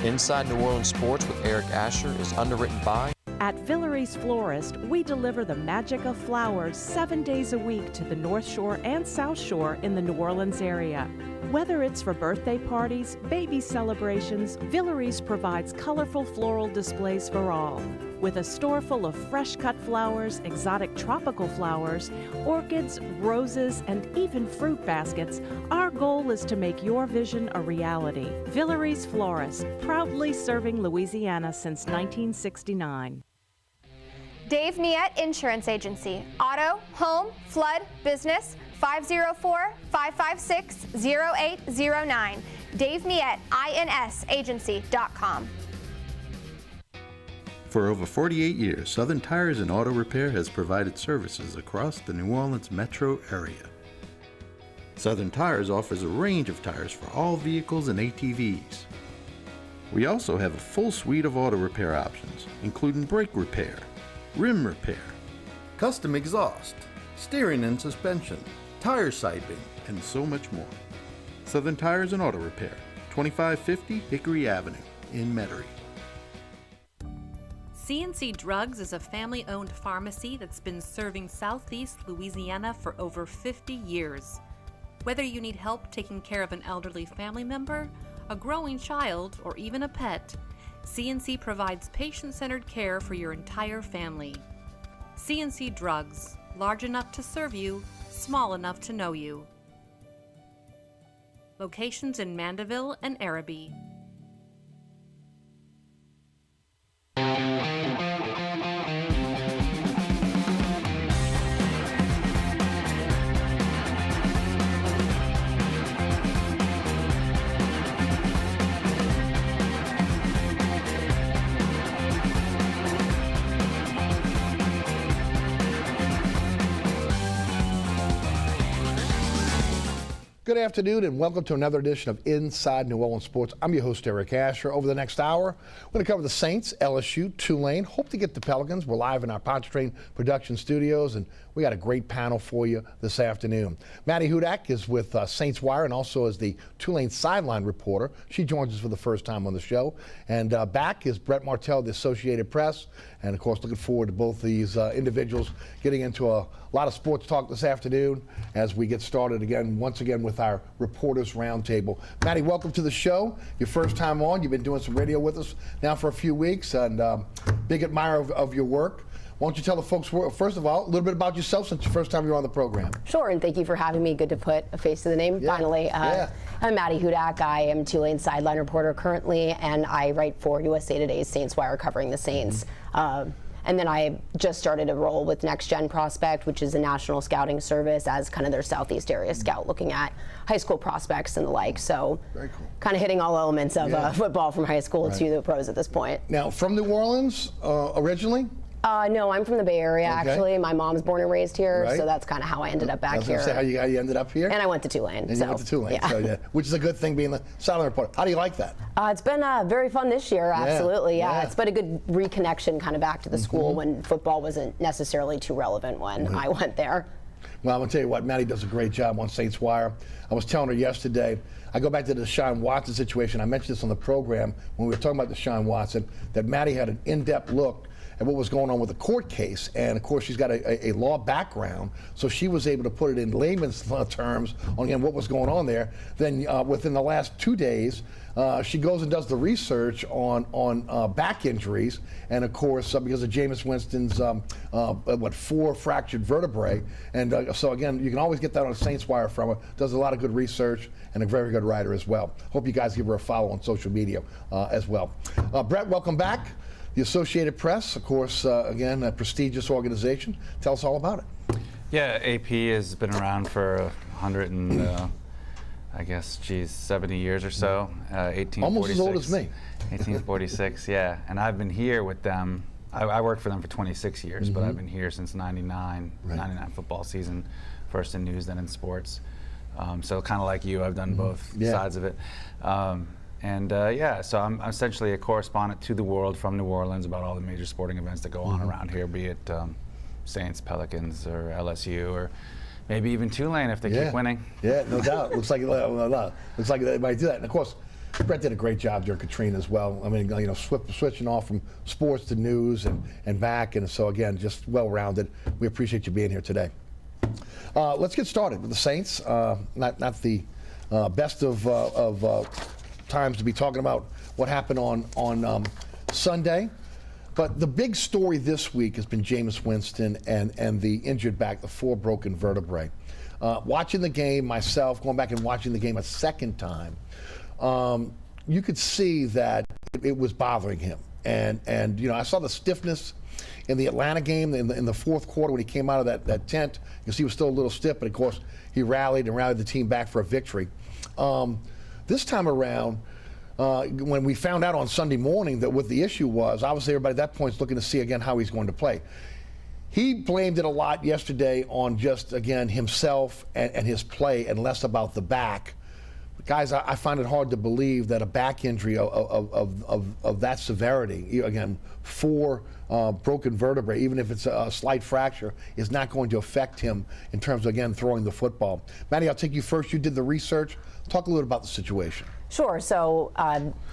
Inside New Orleans Sports with Eric Asher is underwritten by... At Villeries Florist, we deliver the magic of flowers 7 days a week to the North Shore and South Shore in the New Orleans area. Whether it's for birthday parties, baby celebrations, Villeries provides colorful floral displays for all. With a store full of fresh-cut flowers, exotic tropical flowers, orchids, roses, and even fruit baskets, our goal is to make your vision a reality. Villeries Florist, proudly serving Louisiana since 1969. Dave Miette Insurance Agency. Auto, home, flood, business, 504-556-0809. Dave Miette, INSagency.com. For over 48 years, Southern Tires and Auto Repair has provided services across the New Orleans metro area. Southern Tires offers a range of tires for all vehicles and ATVs. We also have a full suite of auto repair options, including brake repair, rim repair, custom exhaust, steering and suspension, tire siping, and so much more. Southern Tires and Auto Repair, 2550 Hickory Avenue in Metairie. CNC Drugs is a family-owned pharmacy that's been serving Southeast Louisiana for over 50 years. Whether you need help taking care of an elderly family member, a growing child, or even a pet, CNC provides patient-centered care for your entire family. CNC Drugs, large enough to serve you, small enough to know you. Locations in Mandeville and Araby. Good afternoon and welcome to another edition of Inside New Orleans Sports. I'm your host, Eric Asher. Over the next hour, we're going to cover the Saints, LSU, Tulane. Hope to get the Pelicans. We're live in our Pontchartrain production studios, and we got a great panel for you this afternoon. Maddy Hudak is with Saints Wire and also is the Tulane sideline reporter. She joins us for the first time on the show. And back is Brett Martel, the Associated Press. And, of course, looking forward to both these individuals getting into a lot of sports talk this afternoon as we get started again, once again, with our Reporters Roundtable. Maddy, welcome to the show. Your first time on. You've been doing some radio with us now for a few weeks, and big admirer of your work. Why don't you tell the folks, first of all, a little bit about yourself since the first time you're on the program. Sure, and thank you for having me. Good to put a face to the name, finally. I'm Maddy Hudak. I am Tulane sideline reporter currently, and I write for USA Today's Saints Wire covering the Saints. And then I just started a role with Next Gen Prospect, which is a national scouting service, as kind of their Southeast area scout, looking at high school prospects and the like. So very cool. Kind of hitting all elements of football from high school to the pros at this point. Now, from New Orleans originally? No, I'm from the Bay Area, actually. My mom's born and raised here, so that's kind of how I ended up back here. Say how you ended up here? And I went to Tulane. And you went to Tulane, which is a good thing being the sideline reporter. How do you like that? It's been very fun this year, absolutely. It's been a good reconnection kind of back to the school when football wasn't necessarily too relevant when I went there. Well, I'm going to tell you what, Maddy does a great job on Saints Wire. I was telling her yesterday, I go back to the Deshaun Watson situation. I mentioned this on the program when we were talking about Deshaun Watson, that Maddy had an in-depth look at what was going on with the court case. And, of course, she's got a law background, so she was able to put it in layman's terms on again, what was going on there. Then within the last 2 days, she goes and does the research on back injuries. And, of course, because of Jameis Winston's, 4 fractured vertebrae. And so, again, you can always get that on Saints Wire from her. Does a lot of good research and a very good writer as well. Hope you guys give her a follow on social media as well. Brett, welcome back. The Associated Press, of course, again, a prestigious organization. Tell us all about it. Yeah, AP has been around for 100 and, 70 years or so. 1846. Almost as old as me. 1846, yeah. And I've been here with them. I worked for them for 26 years, but I've been here since 99 football season, first in news, then in sports. So kind of like you, I've done both sides of it. So I'm essentially a correspondent to the world from New Orleans about all the major sporting events that go on around here, be it Saints, Pelicans, or LSU, or maybe even Tulane if they keep winning. Yeah, no doubt. Looks like they might do that. And of course, Brett did a great job during Katrina as well. I mean, you know, switching off from sports to news and back. And so, again, just well-rounded. We appreciate you being here today. Let's get started with the Saints. Not the best of times to be talking about what happened on Sunday. But the big story this week has been Jameis Winston and the injured back, the 4 broken vertebrae. Watching the game myself, going back and watching the game a second time, you could see that it was bothering him. And you know, I saw the stiffness in the Atlanta game in the fourth quarter when he came out of that tent. You see he was still a little stiff, but of course he rallied the team back for a victory. This time around, when we found out on Sunday morning that what the issue was, obviously everybody at that point is looking to see again how he's going to play. He blamed it a lot yesterday on just, again, himself and his play and less about the back. But guys, I find it hard to believe that a back injury of that severity, again, 4 broken vertebrae, even if it's a slight fracture, is not going to affect him in terms of, again, throwing the football. Maddy, I'll take you first. You did the research. Talk a little about the situation. Sure. So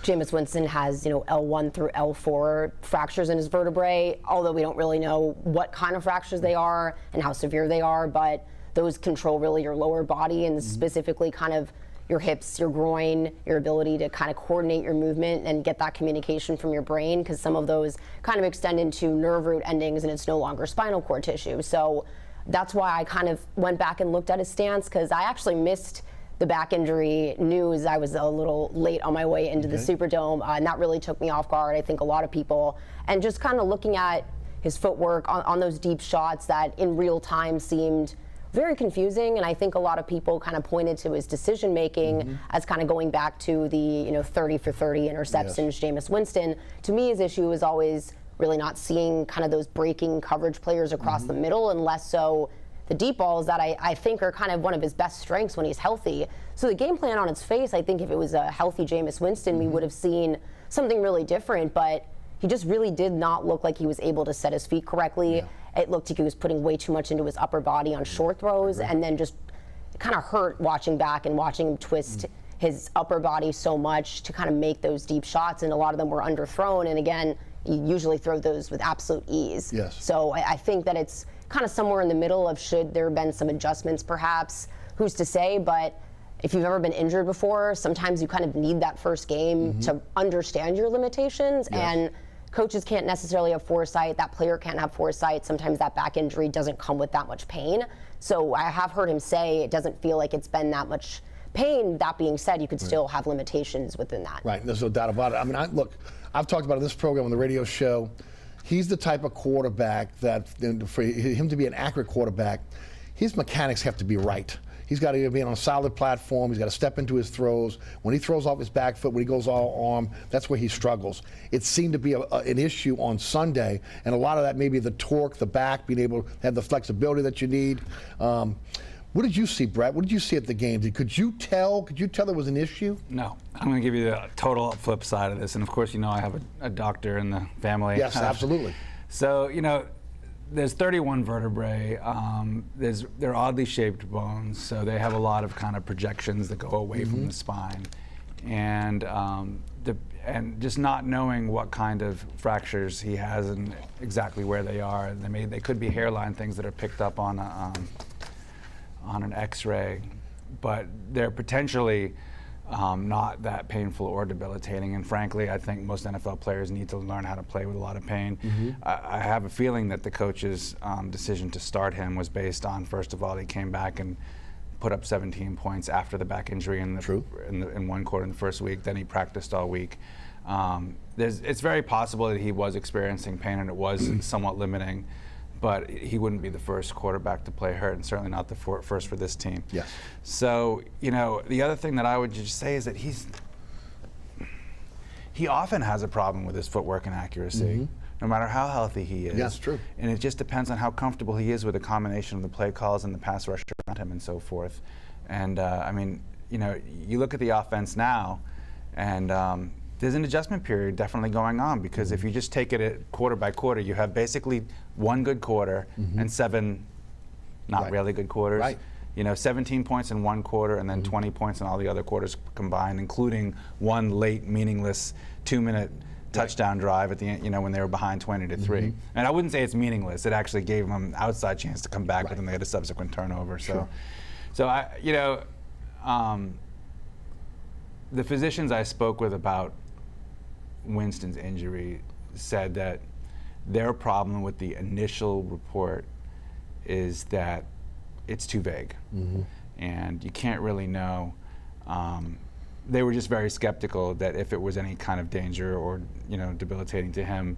Jameis Winston has, L1 through L4 fractures in his vertebrae, although we don't really know what kind of fractures they are and how severe they are, but those control really your lower body and specifically kind of your hips, your groin, your ability to kind of coordinate your movement and get that communication from your brain, because some of those kind of extend into nerve root endings and it's no longer spinal cord tissue. So that's why I kind of went back and looked at his stance, because I actually missed the back injury news. I was a little late on my way into the Superdome, and that really took me off guard. I think a lot of people, and just kind of looking at his footwork on those deep shots that in real time seemed very confusing, and I think a lot of people kind of pointed to his decision making as kind of going back to the 30 for 30 interceptions, Jameis Winston. To me, his issue was always really not seeing kind of those breaking coverage players across the middle, and less so the deep balls that I think are kind of one of his best strengths when he's healthy. So the game plan on its face, I think if it was a healthy Jameis Winston, we would have seen something really different, but he just really did not look like he was able to set his feet correctly. It looked like he was putting way too much into his upper body on short throws, and then just kind of hurt watching back and watching him twist his upper body so much to kind of make those deep shots, and a lot of them were underthrown, and again, you usually throw those with absolute ease. So I think that it's kind of somewhere in the middle of should there have been some adjustments perhaps, who's to say, but if you've ever been injured before, sometimes you kind of need that first game to understand your limitations, and coaches can't necessarily have foresight, that player can't have foresight, sometimes that back injury doesn't come with that much pain. So I have heard him say it doesn't feel like it's been that much pain. That being said, you could still have limitations within that. Right, there's no doubt about it. I mean, look, I've talked about it in this program on the radio show. He's the type of quarterback that, for him to be an accurate quarterback, his mechanics have to be right. He's got to be on a solid platform. He's got to step into his throws. When he throws off his back foot, when he goes all arm, that's where he struggles. It seemed to be an issue on Sunday, and a lot of that maybe the torque, the back, being able to have the flexibility that you need. What did you see, Brett? What did you see at the game? Could you tell there was an issue? No. I'm going to give you the total flip side of this. And of course, I have a doctor in the family. Yes, absolutely. So, there's 31 vertebrae. They're oddly shaped bones, so they have a lot of kind of projections that go away from the spine. And just not knowing what kind of fractures he has and exactly where they are. They could be hairline things that are picked up on an X-ray, but they're potentially not that painful or debilitating. And frankly, I think most NFL players need to learn how to play with a lot of pain. I have a feeling that the coach's decision to start him was based on, first of all, he came back and put up 17 points after the back injury in one quarter in the first week. Then he practiced all week. It's very possible that he was experiencing pain and it was somewhat limiting, but he wouldn't be the first quarterback to play hurt, and certainly not the first for this team. Yes. So, the other thing that I would just say is that he often has a problem with his footwork and accuracy, no matter how healthy he is. Yes, true. And it just depends on how comfortable he is with a combination of the play calls and the pass rush around him and so forth. And you look at the offense now, and there's an adjustment period definitely going on, because if you just take it at quarter by quarter, you have basically one good quarter and 7 not really good quarters. 17 points in one quarter and then 20 points in all the other quarters combined, including one late, meaningless 2-minute touchdown drive at the end, when they were behind 20-3. And I wouldn't say it's meaningless. It actually gave them an outside chance to come back, but then they had a subsequent turnover. So, the physicians I spoke with about Winston's injury said that their problem with the initial report is that it's too vague, and you can't really know. They were just very skeptical that if it was any kind of danger or debilitating to him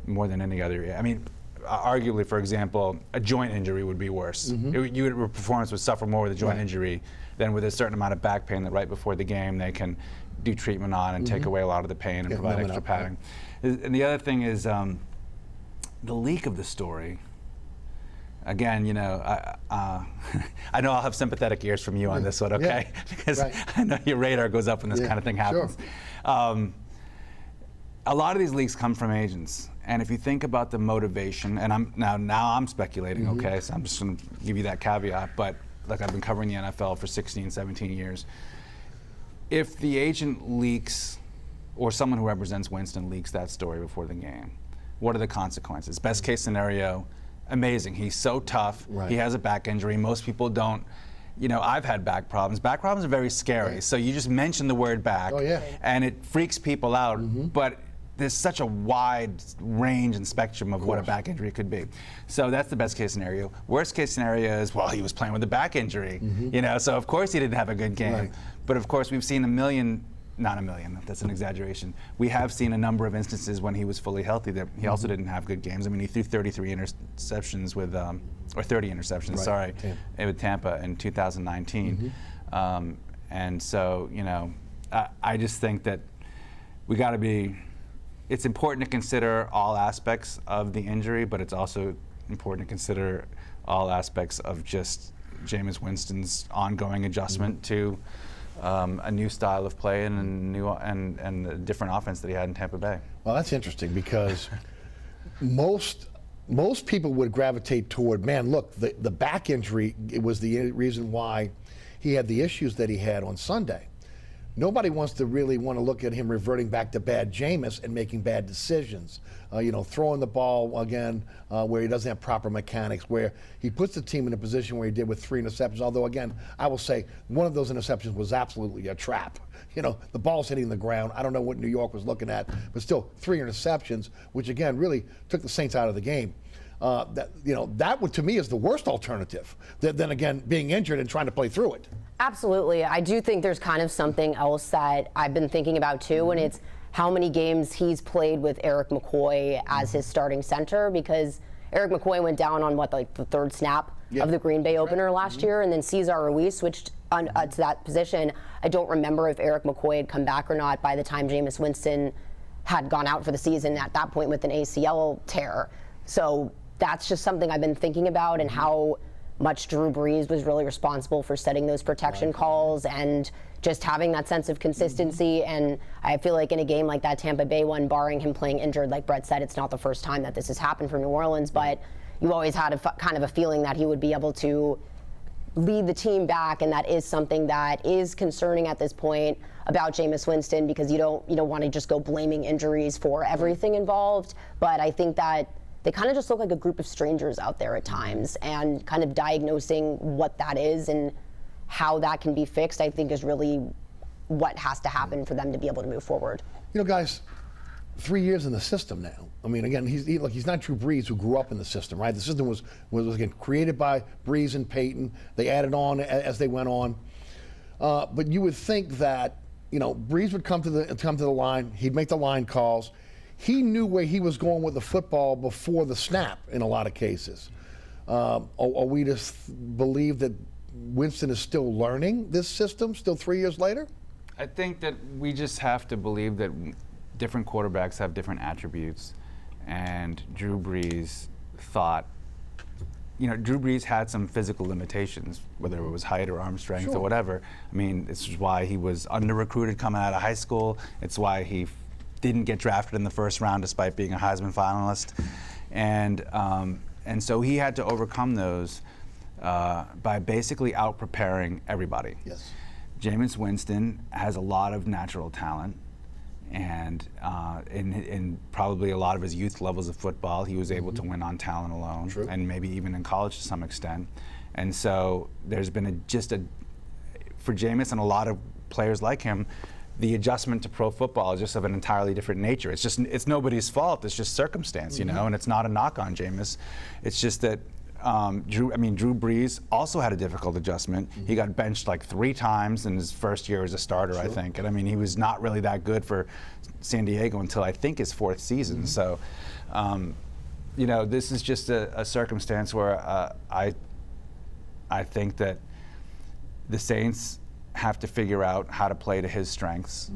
more than any other. I mean, arguably, for example, a joint injury would be worse. Your performance would suffer more with a joint injury than with a certain amount of back pain that right before the game they can do treatment on and take away a lot of the pain and provide extra padding. And the other thing is the leak of the story. Again, I know I'll have sympathetic ears from you on this one, okay? Because I know your radar goes up when this kind of thing happens. Sure. A lot of these leaks come from agents, and if you think about the motivation, and now I'm speculating, okay? So I'm just going to give you that caveat, but like I've been covering the NFL for 16, 17 years. If the agent leaks, or someone who represents Winston leaks that story before the game, what are the consequences? Best case scenario, amazing. He's so tough. He has a back injury. Most people don't. I've had back problems. Back problems are very scary. So you just mention the word back, and it freaks people out. But there's such a wide range and spectrum of what a back injury could be. So that's the best case scenario. Worst case scenario is, well, he was playing with a back injury. So of course he didn't have a good game. But of course we've seen not a million, that's an exaggeration. We have seen a number of instances when he was fully healthy that he also didn't have good games. I mean, he threw 33 interceptions with, or 30 interceptions, sorry, with Tampa in 2019. And so, I just think that we got to be, it's important to consider all aspects of the injury, but it's also important to consider all aspects of just Jameis Winston's ongoing adjustment to a new style of play and a different offense that he had in Tampa Bay. Well, that's interesting because most people would gravitate toward, man, look, the back injury was the reason why he had the issues that he had on Sunday. Nobody wants to look at him reverting back to bad Jameis and making bad decisions. Throwing the ball again where he doesn't have proper mechanics, where he puts the team in a position where he did with 3 interceptions. Although, again, I will say one of those interceptions was absolutely a trap. The ball's hitting the ground. I don't know what New York was looking at, but still 3 interceptions, which again really took the Saints out of the game. That would, to me, is the worst alternative. Then again, being injured and trying to play through it. Absolutely. I do think there's kind of something else that I've been thinking about too, and it's how many games he's played with Eric McCoy as his starting center, because Eric McCoy went down on the 3rd snap of the Green Bay opener last year, and then Cesar Ruiz switched to that position. I don't remember if Eric McCoy had come back or not by the time Jameis Winston had gone out for the season at that point with an ACL tear. So that's just something I've been thinking about, and how much Drew Brees was really responsible for setting those protection calls and just having that sense of consistency. And I feel like in a game like that Tampa Bay one, barring him playing injured, like Brett said, it's not the first time that this has happened for New Orleans, but you always had kind of a feeling that he would be able to lead the team back, and that is something that is concerning at this point about Jameis Winston, because you don't want to just go blaming injuries for everything involved. But I think that they kind of just look like a group of strangers out there at times, and kind of diagnosing what that is and how that can be fixed, I think, is really what has to happen for them to be able to move forward. Guys, 3 years in the system now. I mean, again, he's not Drew Brees, who grew up in the system, right? The system was again created by Brees and Peyton. They added on as they went on. But you would think that Brees would come to the line. He'd make the line calls. He knew where he was going with the football before the snap in a lot of cases. Are we just believe that Winston is still learning this system, still 3 years later? I think that we just have to believe that different quarterbacks have different attributes. And Drew Brees Drew Brees had some physical limitations, whether it was height or arm strength or whatever. I mean, this is why he was under-recruited coming out of high school. It's why he didn't get drafted in the first round despite being a Heisman finalist. And so he had to overcome those. by basically out-preparing everybody. Yes. Jameis Winston has a lot of natural talent, and in probably a lot of his youth levels of football, he was able to win on talent alone, True. and maybe even in college to some extent. And so there's been for Jameis and a lot of players like him, the adjustment to pro football is just of an entirely different nature. It's nobody's fault. It's just circumstance, you know, and it's not a knock on Jameis. It's just that Drew Brees also had a difficult adjustment. He got benched like 3 times in his first year as a starter, I think. And I mean, he was not really that good for San Diego until I think his 4th season. So, you know, this is just a circumstance where I think that the Saints have to figure out how to play to his strengths.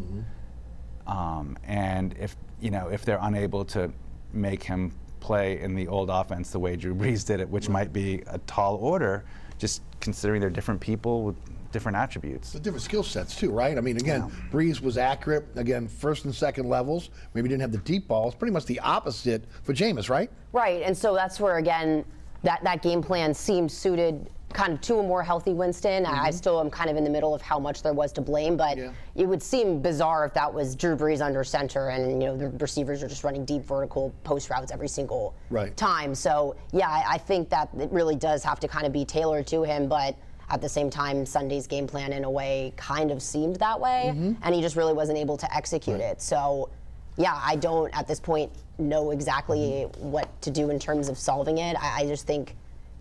And if they're unable to make him play in the old offense the way Drew Brees did it, which might be a tall order, just considering they're different people with different attributes. The different skill sets too, right? I mean, again, Brees was accurate, again, first and second levels, maybe didn't have the deep balls, pretty much the opposite for Jameis, right? Right, and so that's where, again, that game plan seemed suited kind of to a more healthy Winston. I still am kind of in the middle of how much there was to blame, but it would seem bizarre if that was Drew Brees under center and, you know, the receivers are just running deep vertical post routes every single time. So, yeah, I think that it really does have to kind of be tailored to him, but at the same time, Sunday's game plan in a way kind of seemed that way, and he just really wasn't able to execute it. So, yeah, I don't, at this point, know exactly what to do in terms of solving it. I just think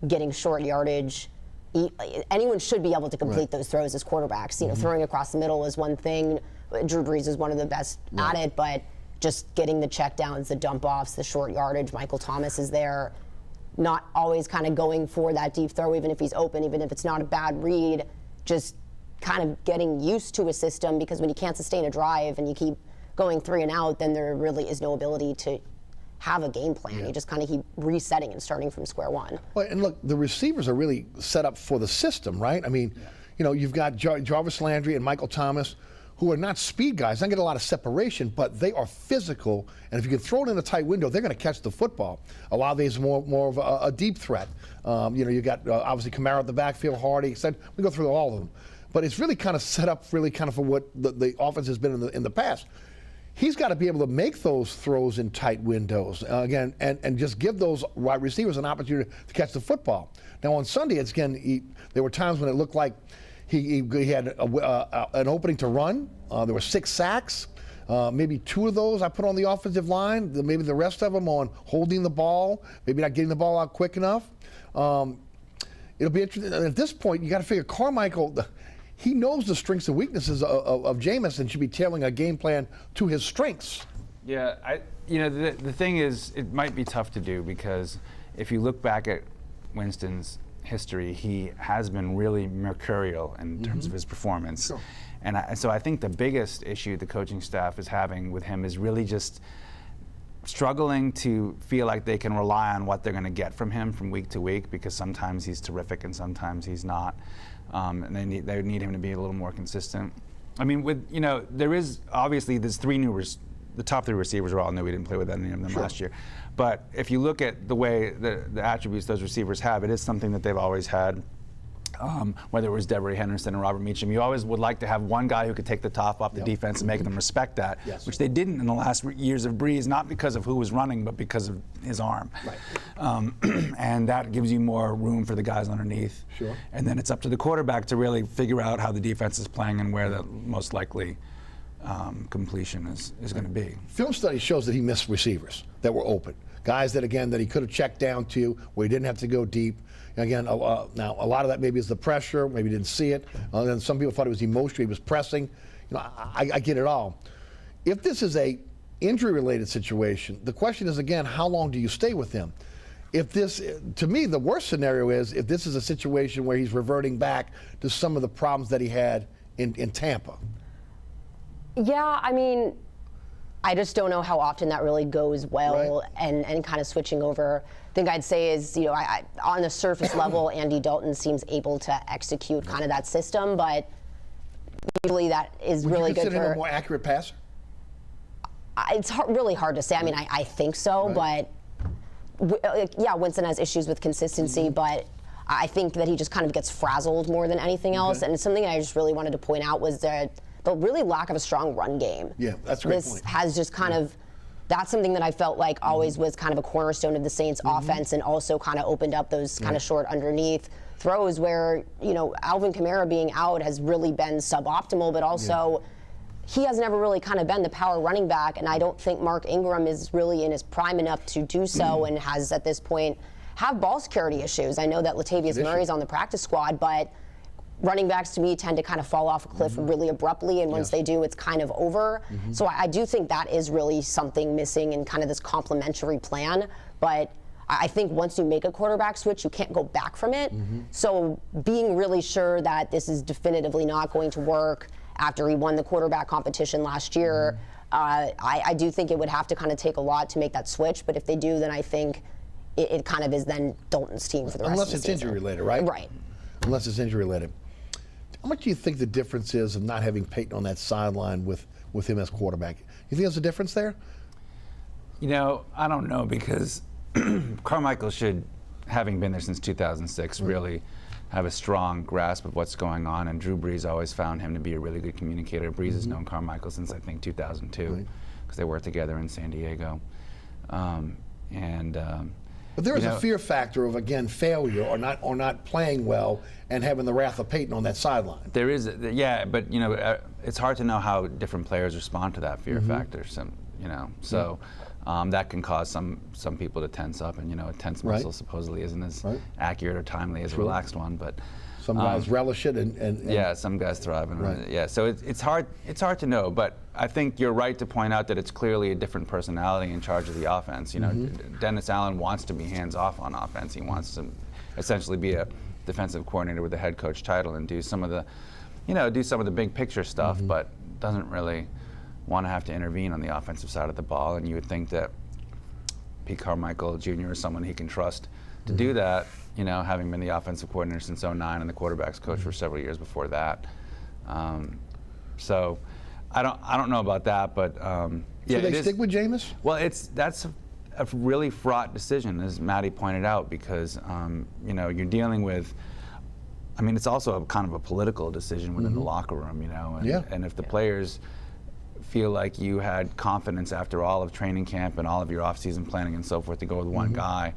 getting short yardage, anyone should be able to complete those throws as quarterbacks. You know, throwing across the middle is one thing. Drew Brees is one of the best at it, but just getting the checkdowns, the dump offs, the short yardage. Michael Thomas is there, not always kind of going for that deep throw, even if he's open, even if it's not a bad read. Just kind of getting used to a system, because when you can't sustain a drive and you keep going 3 and out, then there really is no ability to have a game plan. You just kind of keep resetting and starting from square one. Well, and look, the receivers are really set up for the system, right? I mean, you know, you've got Jarvis Landry and Michael Thomas, who are not speed guys. They don't get a lot of separation, but they are physical. And if you can throw it in a tight window, they're going to catch the football. Olave is more of a deep threat. You know, you got obviously Kamara at the backfield, Hardy. We go through all of them, but it's really kind of set up really kind of for what the offense has been in the past. He's got to be able to make those throws in tight windows again, and just give those wide receivers an opportunity to catch the football. Now on Sunday, it's again, there were times when it looked like he had an opening to run. There were 6 sacks. Maybe 2 of those I put on the offensive line. Maybe the rest of them on holding the ball, maybe not getting the ball out quick enough. It'll be interesting. At this point, you got to figure Carmichael. He knows the strengths and weaknesses of Jameis and should be tailoring a game plan to his strengths. Yeah, the thing is, it might be tough to do, because if you look back at Winston's history, he has been really mercurial in terms of his performance. Sure. And so I think the biggest issue the coaching staff is having with him is really just struggling to feel like they can rely on what they're going to get from him from week to week, because sometimes he's terrific and sometimes he's not. And they need him to be a little more consistent. I mean, there is obviously there's 3 new the top 3 receivers are all new. We didn't play with any of them last year. But if you look at the way the attributes those receivers have, it is something that they've always had. Whether it was Devery Henderson and Robert Meacham, you always would like to have one guy who could take the top off the defense and make them respect that, which they didn't in the last years of Brees, not because of who was running, but because of his arm. And that gives you more room for the guys underneath. And then it's up to the quarterback to really figure out how the defense is playing and where the most likely completion is going to be. Film study shows that he missed receivers that were open. Guys that, again, that he could have checked down to where he didn't have to go deep. Again, now a lot of that maybe is the pressure, maybe he didn't see it. Then some people thought it was emotional, he was pressing. You know, I get it all. If this is a injury-related situation, the question is, again, how long do you stay with him? If this, to me, the worst scenario is if this is a situation where he's reverting back to some of the problems that he had in Tampa. Yeah, I mean, I just don't know how often that really goes well, and kind of switching over. I think I'd say is, you know, on the surface level, Andy Dalton seems able to execute kind of that system, but usually that is really good for. Would you consider him a more accurate passer? It's really hard to say. I mean, I think so, but yeah, Winston has issues with consistency, but I think that he just kind of gets frazzled more than anything else. And something I just really wanted to point out was that the really lack of a strong run game. Yeah, that's a great point. This has just kind of, that's something that I felt like always was kind of a cornerstone of the Saints offense, and also kind of opened up those kind of short underneath throws where, you know, Alvin Kamara being out has really been suboptimal, but also he has never really kind of been the power running back, and I don't think Mark Ingram is really in his prime enough to do so, and has at this point have ball security issues. I know that Latavius Murray's on the practice squad, but running backs to me tend to kind of fall off a cliff really abruptly, and once they do, it's kind of over. So I do think that is really something missing in kind of this complementary plan, but I think once you make a quarterback switch, you can't go back from it. So being really sure that this is definitively not going to work after he won the quarterback competition last year, I do think it would have to kind of take a lot to make that switch, but if they do, then I think it kind of is then Dalton's team for the rest of the season. Unless it's injury related, right? Right. Unless it's injury related. How much do you think the difference is of not having Peyton on that sideline with him as quarterback? You think there's a difference there? You know, I don't know, because Carmichael should, having been there since 2006, really have a strong grasp of what's going on, and Drew Brees always found him to be a really good communicator. Brees has known Carmichael since, I think, 2002, because they worked together in San Diego. But there is a fear factor of, again, failure or not playing well and having the wrath of Peyton on that sideline. There is, yeah, but you know, it's hard to know how different players respond to that fear factor. So that can cause some people to tense up, and you know, a tense muscle supposedly isn't as accurate or timely as a relaxed one. But some guys relish it, and yeah, some guys thrive. Yeah, so it's hard to know. But I think you're right to point out that it's clearly a different personality in charge of the offense. You know, Dennis Allen wants to be hands off on offense. He wants to essentially be a defensive coordinator with a head coach title and do some of the big picture stuff, but doesn't really want to have to intervene on the offensive side of the ball. And you would think that Pete Carmichael Jr. is someone he can trust to do that, you know, having been the offensive coordinator since '09 and the quarterback's coach for several years before that. So I don't know about that, but yeah. Should they stick with Jameis? Well, that's a really fraught decision, as Maddy pointed out, because you know, you're dealing with, I mean, it's also a kind of a political decision within the locker room, you know, and if the players feel like you had confidence after all of training camp and all of your off-season planning and so forth to go with one guy,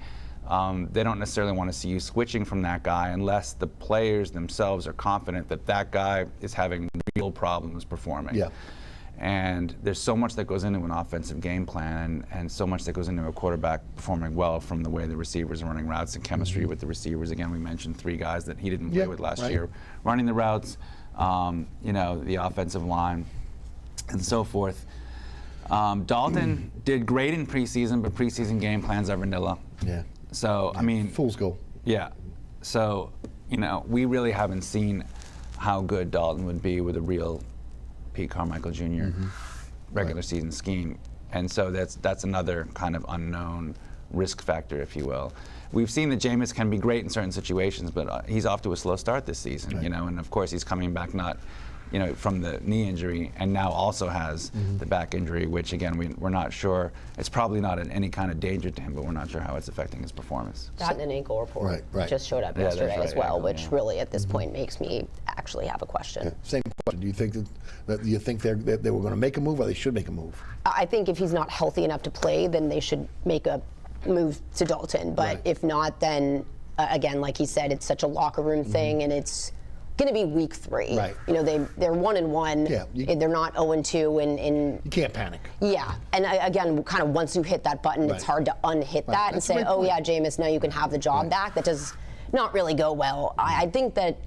they don't necessarily want to see you switching from that guy unless the players themselves are confident that that guy is having real problems performing. Yeah. And there's so much that goes into an offensive game plan, and so much that goes into a quarterback performing well, from the way the receivers are running routes and chemistry with the receivers. Again, we mentioned 3 guys that he didn't play with last year, running the routes, you know, the offensive line, and so forth. Dalton did great in preseason, but preseason game plans are vanilla. Yeah. So, I mean, fool's gold. Yeah. So, you know, we really haven't seen how good Dalton would be with a real Pete Carmichael Jr. Regular season scheme, and so that's another kind of unknown risk factor, if you will. We've seen that Jameis can be great in certain situations, but he's off to a slow start this season, you know, and of course he's coming back not, you know, from the knee injury, and now also has the back injury, which again we're not sure. It's probably not in any kind of danger to him, but we're not sure how it's affecting his performance. That and an ankle report just showed up yesterday as well, which really at this point makes me actually have a question. Same question. Do you think that they were going to make a move, or they should make a move? I think if he's not healthy enough to play, then they should make a move to Dalton. But if not, then again, like he said, it's such a locker room thing, and it's going to be week 3. Right. You know, they're 1-1. Yeah. They're not 0-2, and you can't panic. Yeah. And again, kind of once you hit that button, it's hard to unhit that and say, oh yeah, Jameis, now you can have the job back. That does not really go well. I think that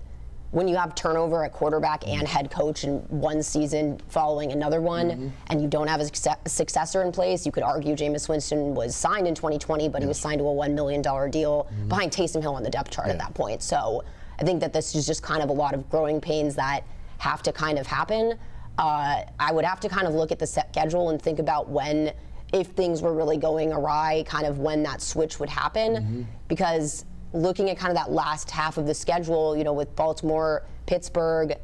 when you have turnover at quarterback and head coach in one season following another one, and you don't have a successor in place, you could argue Jameis Winston was signed in 2020, but he was signed to a $1 million deal behind Taysom Hill on the depth chart at that point. So I think that this is just kind of a lot of growing pains that have to kind of happen. I would have to kind of look at the schedule and think about when, if things were really going awry, kind of when that switch would happen, because looking at kind of that last half of the schedule, you know, with Baltimore, Pittsburgh,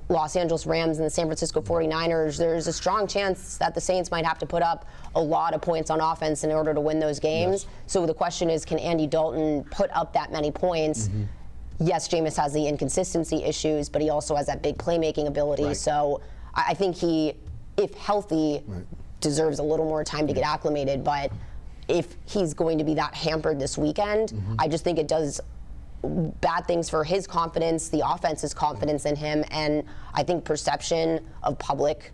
Los Angeles Rams, and the San Francisco 49ers, there's a strong chance that the Saints might have to put up a lot of points on offense in order to win those games. So the question is, can Andy Dalton put up that many points? yes, Jameis has the inconsistency issues, but he also has that big playmaking ability. Right. So I think he, if healthy, deserves a little more time to get acclimated. But if he's going to be that hampered this weekend, I just think it does bad things for his confidence, the offense's confidence in him, and I think perception of public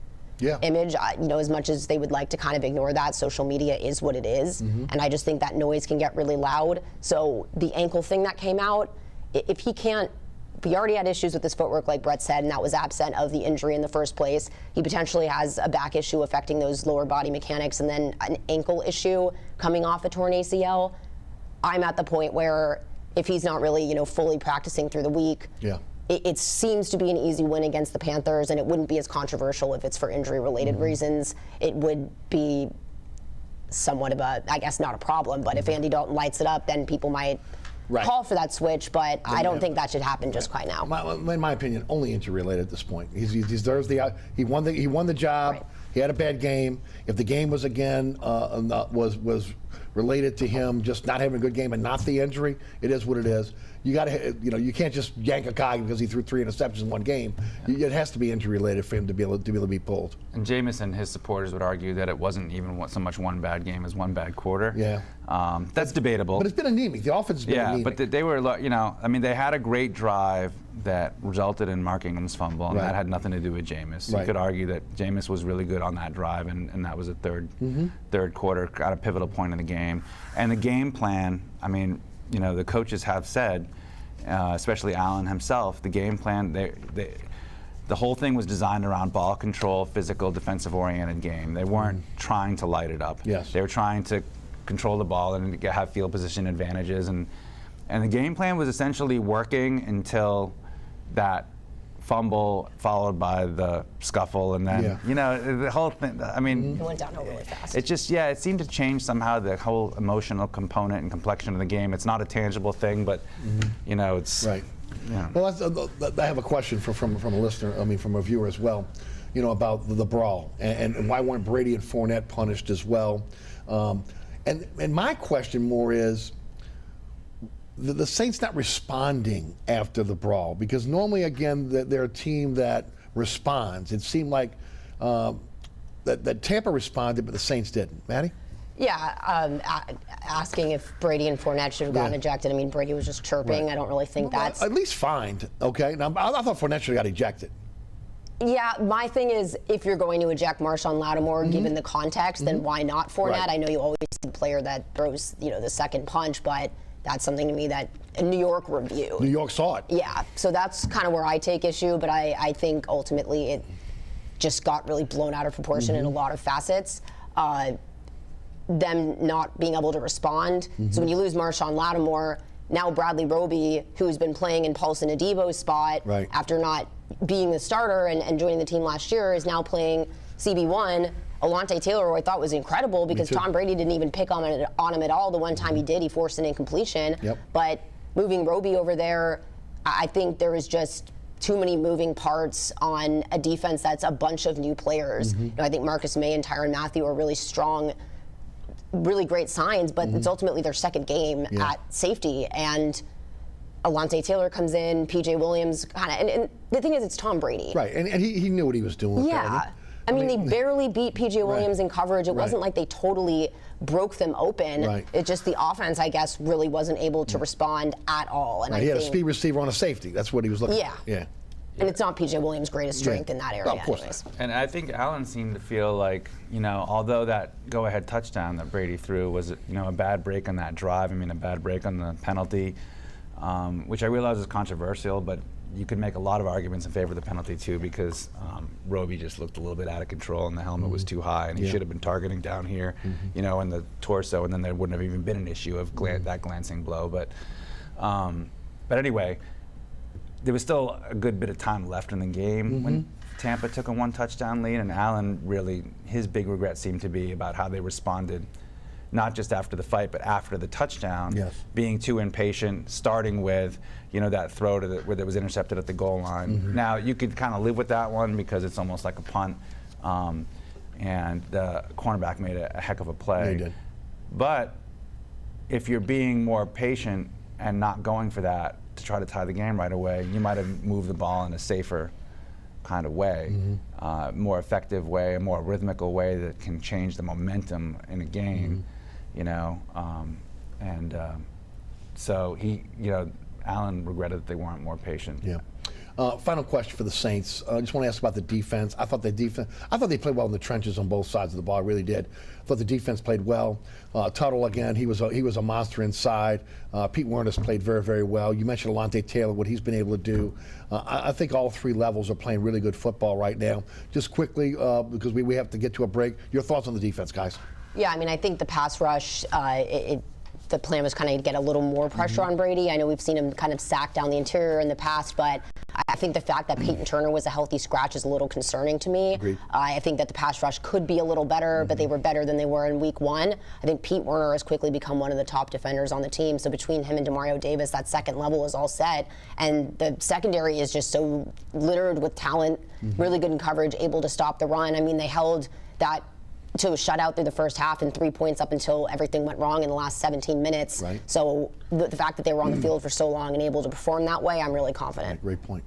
image. You know, as much as they would like to kind of ignore that, social media is what it is, and I just think that noise can get really loud. So the ankle thing that came out, if he already had issues with his footwork, like Brett said, and that was absent of the injury in the first place, he potentially has a back issue affecting those lower body mechanics, and then an ankle issue coming off a torn ACL. I'm at the point where if he's not really, you know, fully practicing through the week, it seems to be an easy win against the Panthers, and it wouldn't be as controversial if it's for injury-related reasons. It would be somewhat of a, I guess not a problem, but if Andy Dalton lights it up, then people might call for that switch, but I don't think that should happen just quite now. In my opinion, only injury-related at this point. He deserves he won the job. Right. He had a bad game. If the game was again was related to him just not having a good game and not the injury, it is what it is. You got to, you know, you can't just yank a guy because he threw 3 interceptions in one game. It has to be injury-related for him to be able to be pulled. And Jameis and his supporters would argue that it wasn't even so much one bad game as one bad quarter. Yeah. That's debatable. But it's been anemic. The offense has been anemic. Yeah, but they were, you know, I mean, they had a great drive that resulted in Mark Ingham's fumble, and that had nothing to do with Jameis. You could argue that Jameis was really good on that drive, and that was a third quarter, at a pivotal point in the game. And the game plan, I mean, you know, the coaches have said, especially Allen himself, the game plan, the whole thing was designed around ball control, physical, defensive-oriented game. They weren't trying to light it up. Yes. They were trying to control the ball and have field position advantages, and the game plan was essentially working until that fumble followed by the scuffle, and then you know, the whole thing. I mean, It went downhill really fast. it just it seemed to change somehow the whole emotional component and complexion of the game. It's not a tangible thing, but you know, it's Yeah. Well, I have a question from a listener. I mean, from a viewer as well. You know, about the brawl and why weren't Brady and Fournette punished as well? And my question more is, the Saints not responding after the brawl, because normally, again, they're a team that responds. It seemed like that Tampa responded, but the Saints didn't. Maddy? Yeah, asking if Brady and Fournette should have gotten ejected. I mean, Brady was just chirping. I don't really think that's... At least fined, okay? Now, I thought Fournette should have got ejected. Yeah, my thing is, if you're going to eject Marshawn Lattimore, given the context, then why not Fournette? I know you always see the player that throws, you know, the second punch, but that's something to me that New York reviewed. New York saw it. Yeah, so that's kind of where I take issue, but I think ultimately it just got really blown out of proportion in a lot of facets. Them not being able to respond. So when you lose Marshawn Lattimore, now Bradley Roby, who's been playing in Paulson Adebo's spot after not being the starter and joining the team last year, is now playing CB1. Alontae Taylor, who I thought was incredible because Tom Brady didn't even pick on him at all. The one time he did, he forced an incompletion. But moving Roby over there, I think there was just too many moving parts on a defense that's a bunch of new players. You know, I think Marcus May and Tyrann Mathieu are really strong, really great signs, but it's ultimately their second game at safety. And Alontae Taylor comes in, PJ Williams kind of, and the thing is, it's Tom Brady. Right, and he knew what he was doing. Yeah. I mean, they barely beat PJ Williams in coverage. It wasn't like they totally broke them open. It just, the offense, I guess, really wasn't able to respond at all. And he had a speed receiver on a safety. That's what he was looking for. Yeah. And it's not PJ Williams' greatest strength in that area, of course anyways. And I think Allen seemed to feel like, you know, although that go-ahead touchdown that Brady threw was, you know, a bad break on that drive, I mean, a bad break on the penalty, which I realize is controversial, but you could make a lot of arguments in favor of the penalty too, because Roby just looked a little bit out of control and the helmet was too high, and he should have been targeting down here, you know, in the torso, and then there wouldn't have even been an issue of that glancing blow. But anyway, there was still a good bit of time left in the game when Tampa took a 1-touchdown lead, and Allen really, his big regret seemed to be about how they responded, not just after the fight, but after the touchdown, being too impatient, starting with, you know, that throw where it was intercepted at the goal line. Now, you could kind of live with that one because it's almost like a punt, and the cornerback made a heck of a play. Yeah, he did. But if you're being more patient and not going for that to try to tie the game right away, you might have moved the ball in a safer kind of way, more effective way, a more rhythmical way that can change the momentum in a game, you know. So Allen regretted that they weren't more patient. Yeah. Final question for the Saints. I just want to ask about the defense. I thought they played well in the trenches on both sides of the ball. I really did. I thought the defense played well. Tuttle again, he was a monster inside. Pete Werner's played very, very well. You mentioned Alontae Taylor, what he's been able to do. I think all three levels are playing really good football right now. Just quickly, because we have to get to a break. Your thoughts on the defense, guys? Yeah, I mean, I think the pass rush, the plan was kind of to get a little more pressure on Brady. I know we've seen him kind of sack down the interior in the past, but I think the fact that Peyton Turner was a healthy scratch is a little concerning to me. I think that the pass rush could be a little better, but they were better than they were in week 1. I think Pete Werner has quickly become one of the top defenders on the team, so between him and Demario Davis, that second level is all set. And the secondary is just so littered with talent, really good in coverage, able to stop the run. I mean, they held that to a shutout through the first half and 3 points up until everything went wrong in the last 17 minutes. So the fact that they were on the field for so long and able to perform that way, I'm really confident. Great point.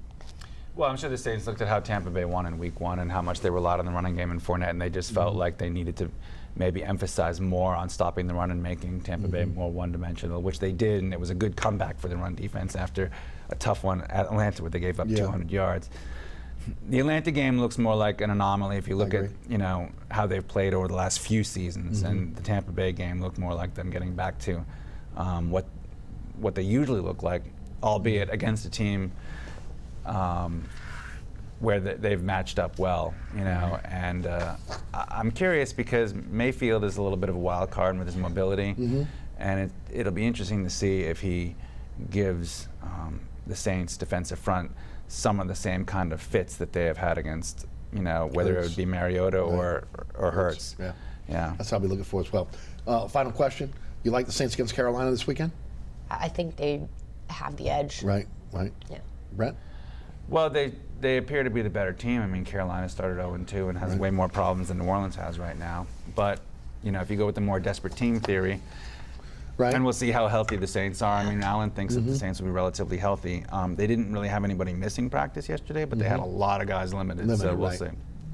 Well, I'm sure the Saints looked at how Tampa Bay won in week 1 and how much they relied on the running game and Fournette, and they just felt like they needed to maybe emphasize more on stopping the run and making Tampa Bay more one-dimensional, which they did, and it was a good comeback for the run defense after a tough one at Atlanta where they gave up 200 yards. The Atlanta game looks more like an anomaly if you look at how they've played over the last few seasons, and the Tampa Bay game looked more like them getting back to what they usually look like, albeit against a team where they've matched up well, And I'm curious because Mayfield is a little bit of a wild card with his mobility, and it'll be interesting to see if he gives the Saints defensive front some of the same kind of fits that they have had against, whether it would be Mariota or Hurts. Yeah. That's how we looking for as well. Final question. You like the Saints against Carolina this weekend? I think they have the edge. Right. Yeah. Brett? Well, they appear to be the better team. I mean, Carolina started 0-2 and has way more problems than New Orleans has right now. But, if you go with the more desperate team theory, and we'll see how healthy the Saints are. I mean, Allen thinks that the Saints will be relatively healthy. They didn't really have anybody missing practice yesterday, but they had a lot of guys limited, so we'll see.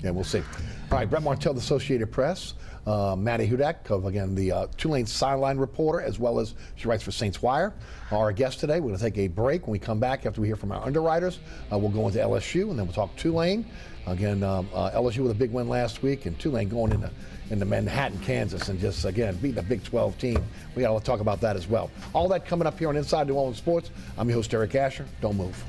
Yeah, we'll see. All right, Brett Martel, the Associated Press. Maddy Hudak, again, the Tulane sideline reporter, as well as she writes for Saints Wire. Our guest today, we're going to take a break. When we come back, after we hear from our underwriters, we'll go into LSU, and then we'll talk Tulane. Again, LSU with a big win last week, and Tulane going into Manhattan, Kansas, and just, again, beating a Big 12 team. We got to talk about that as well. All that coming up here on Inside New Orleans Sports. I'm your host, Eric Asher. Don't move.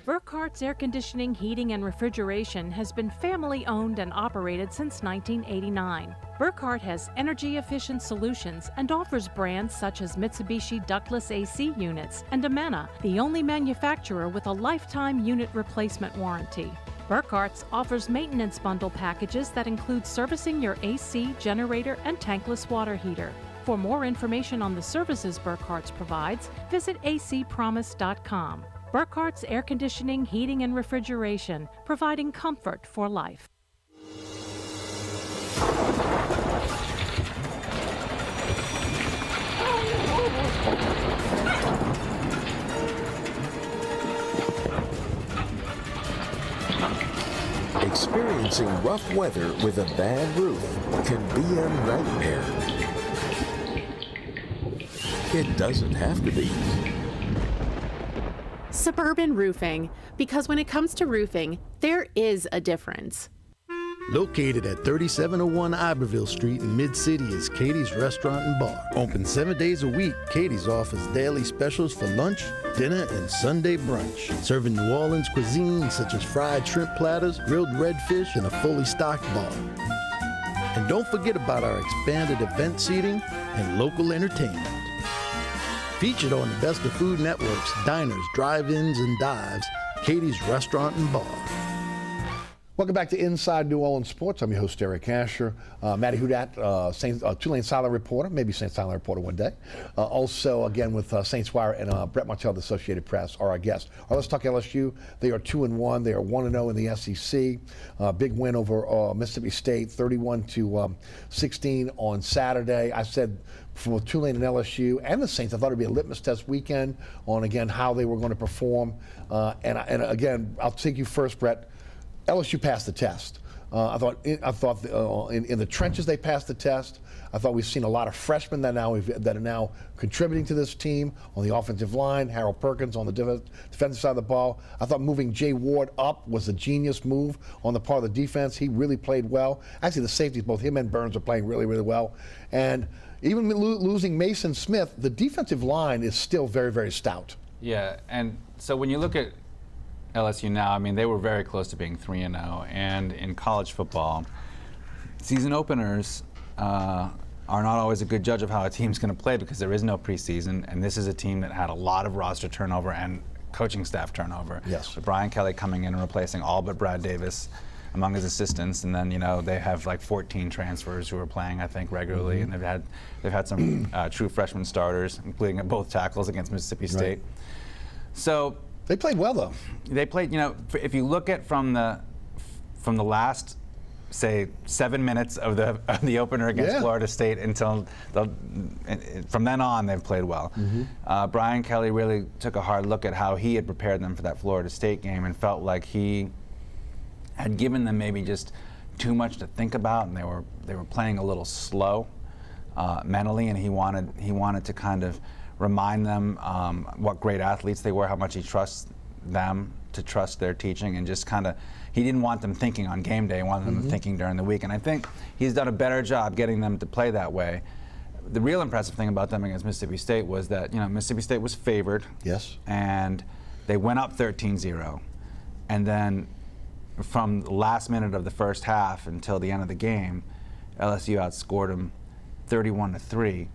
Burkhart's Air Conditioning, Heating, and Refrigeration has been family-owned and operated since 1989. Burkhart has energy-efficient solutions and offers brands such as Mitsubishi ductless AC units and Amana, the only manufacturer with a lifetime unit replacement warranty. Burkhart's offers maintenance bundle packages that include servicing your AC, generator, and tankless water heater. For more information on the services Burkhart's provides, visit acpromise.com. Burkhart's Air Conditioning, Heating, and Refrigeration, providing comfort for life. Experiencing rough weather with a bad roof can be a nightmare. It doesn't have to be. Suburban Roofing, because when it comes to roofing, there is a difference. Located at 3701 Iberville Street in Mid-City is Katie's Restaurant and Bar. Open 7 days a week, Katie's offers daily specials for lunch, dinner, and Sunday brunch. Serving New Orleans cuisine such as fried shrimp platters, grilled redfish, and a fully stocked bar. And don't forget about our expanded event seating and local entertainment. Featured on the Best of Food Network's diners, drive-ins, and dives, Katie's Restaurant and Bar. Welcome Welcome back to Inside New Orleans Sports. I'm your host, Eric Asher. Maddy Hudak, Tulane sideline reporter, maybe Saints sideline reporter one day. Also, again, with Saints Wire and Brett Martel of the Associated Press are our guests. All right, let's talk LSU. They are 2-1. They are 1-0 in the SEC. Big win over Mississippi State, 31-16 on Saturday. I said for Tulane and LSU and the Saints, I thought it would be a litmus test weekend on, again, how they were going to perform. And again, I'll take you first, Brett. LSU passed the test. I thought in the trenches they passed the test. I thought we've seen a lot of freshmen that are now contributing to this team on the offensive line. Harold Perkins on the defensive side of the ball. I thought moving Jay Ward up was a genius move on the part of the defense. He really played well. Actually, the safeties, both him and Burns, are playing really, really well. And even losing Mason Smith, the defensive line is still very, very stout. Yeah, and so when you look at LSU now, I mean, they were very close to being 3-0, and in college football, season openers are not always a good judge of how a team's going to play because there is no preseason, and this is a team that had a lot of roster turnover and coaching staff turnover. Yes. With Brian Kelly coming in and replacing all but Brad Davis among his assistants, and then they have like 14 transfers who are playing, I think, regularly, and they've had some true freshman starters, including at both tackles against Mississippi State. Right. So. They played well, though. They played, if you look at from the last, say, 7 minutes of the opener against Florida State until from then on, they've played well. Brian Kelly really took a hard look at how he had prepared them for that Florida State game and felt like he had given them maybe just too much to think about, and they were playing a little slow mentally, and he wanted to kind of remind them what great athletes they were, how much he trusts them to trust their teaching, and just kind of, he didn't want them thinking on game day, he wanted them thinking during the week. And I think he's done a better job getting them to play that way. The real impressive thing about them against Mississippi State was that, Mississippi State was favored. Yes. And they went up 13-0. And then from the last minute of the first half until the end of the game, LSU outscored them 31-3.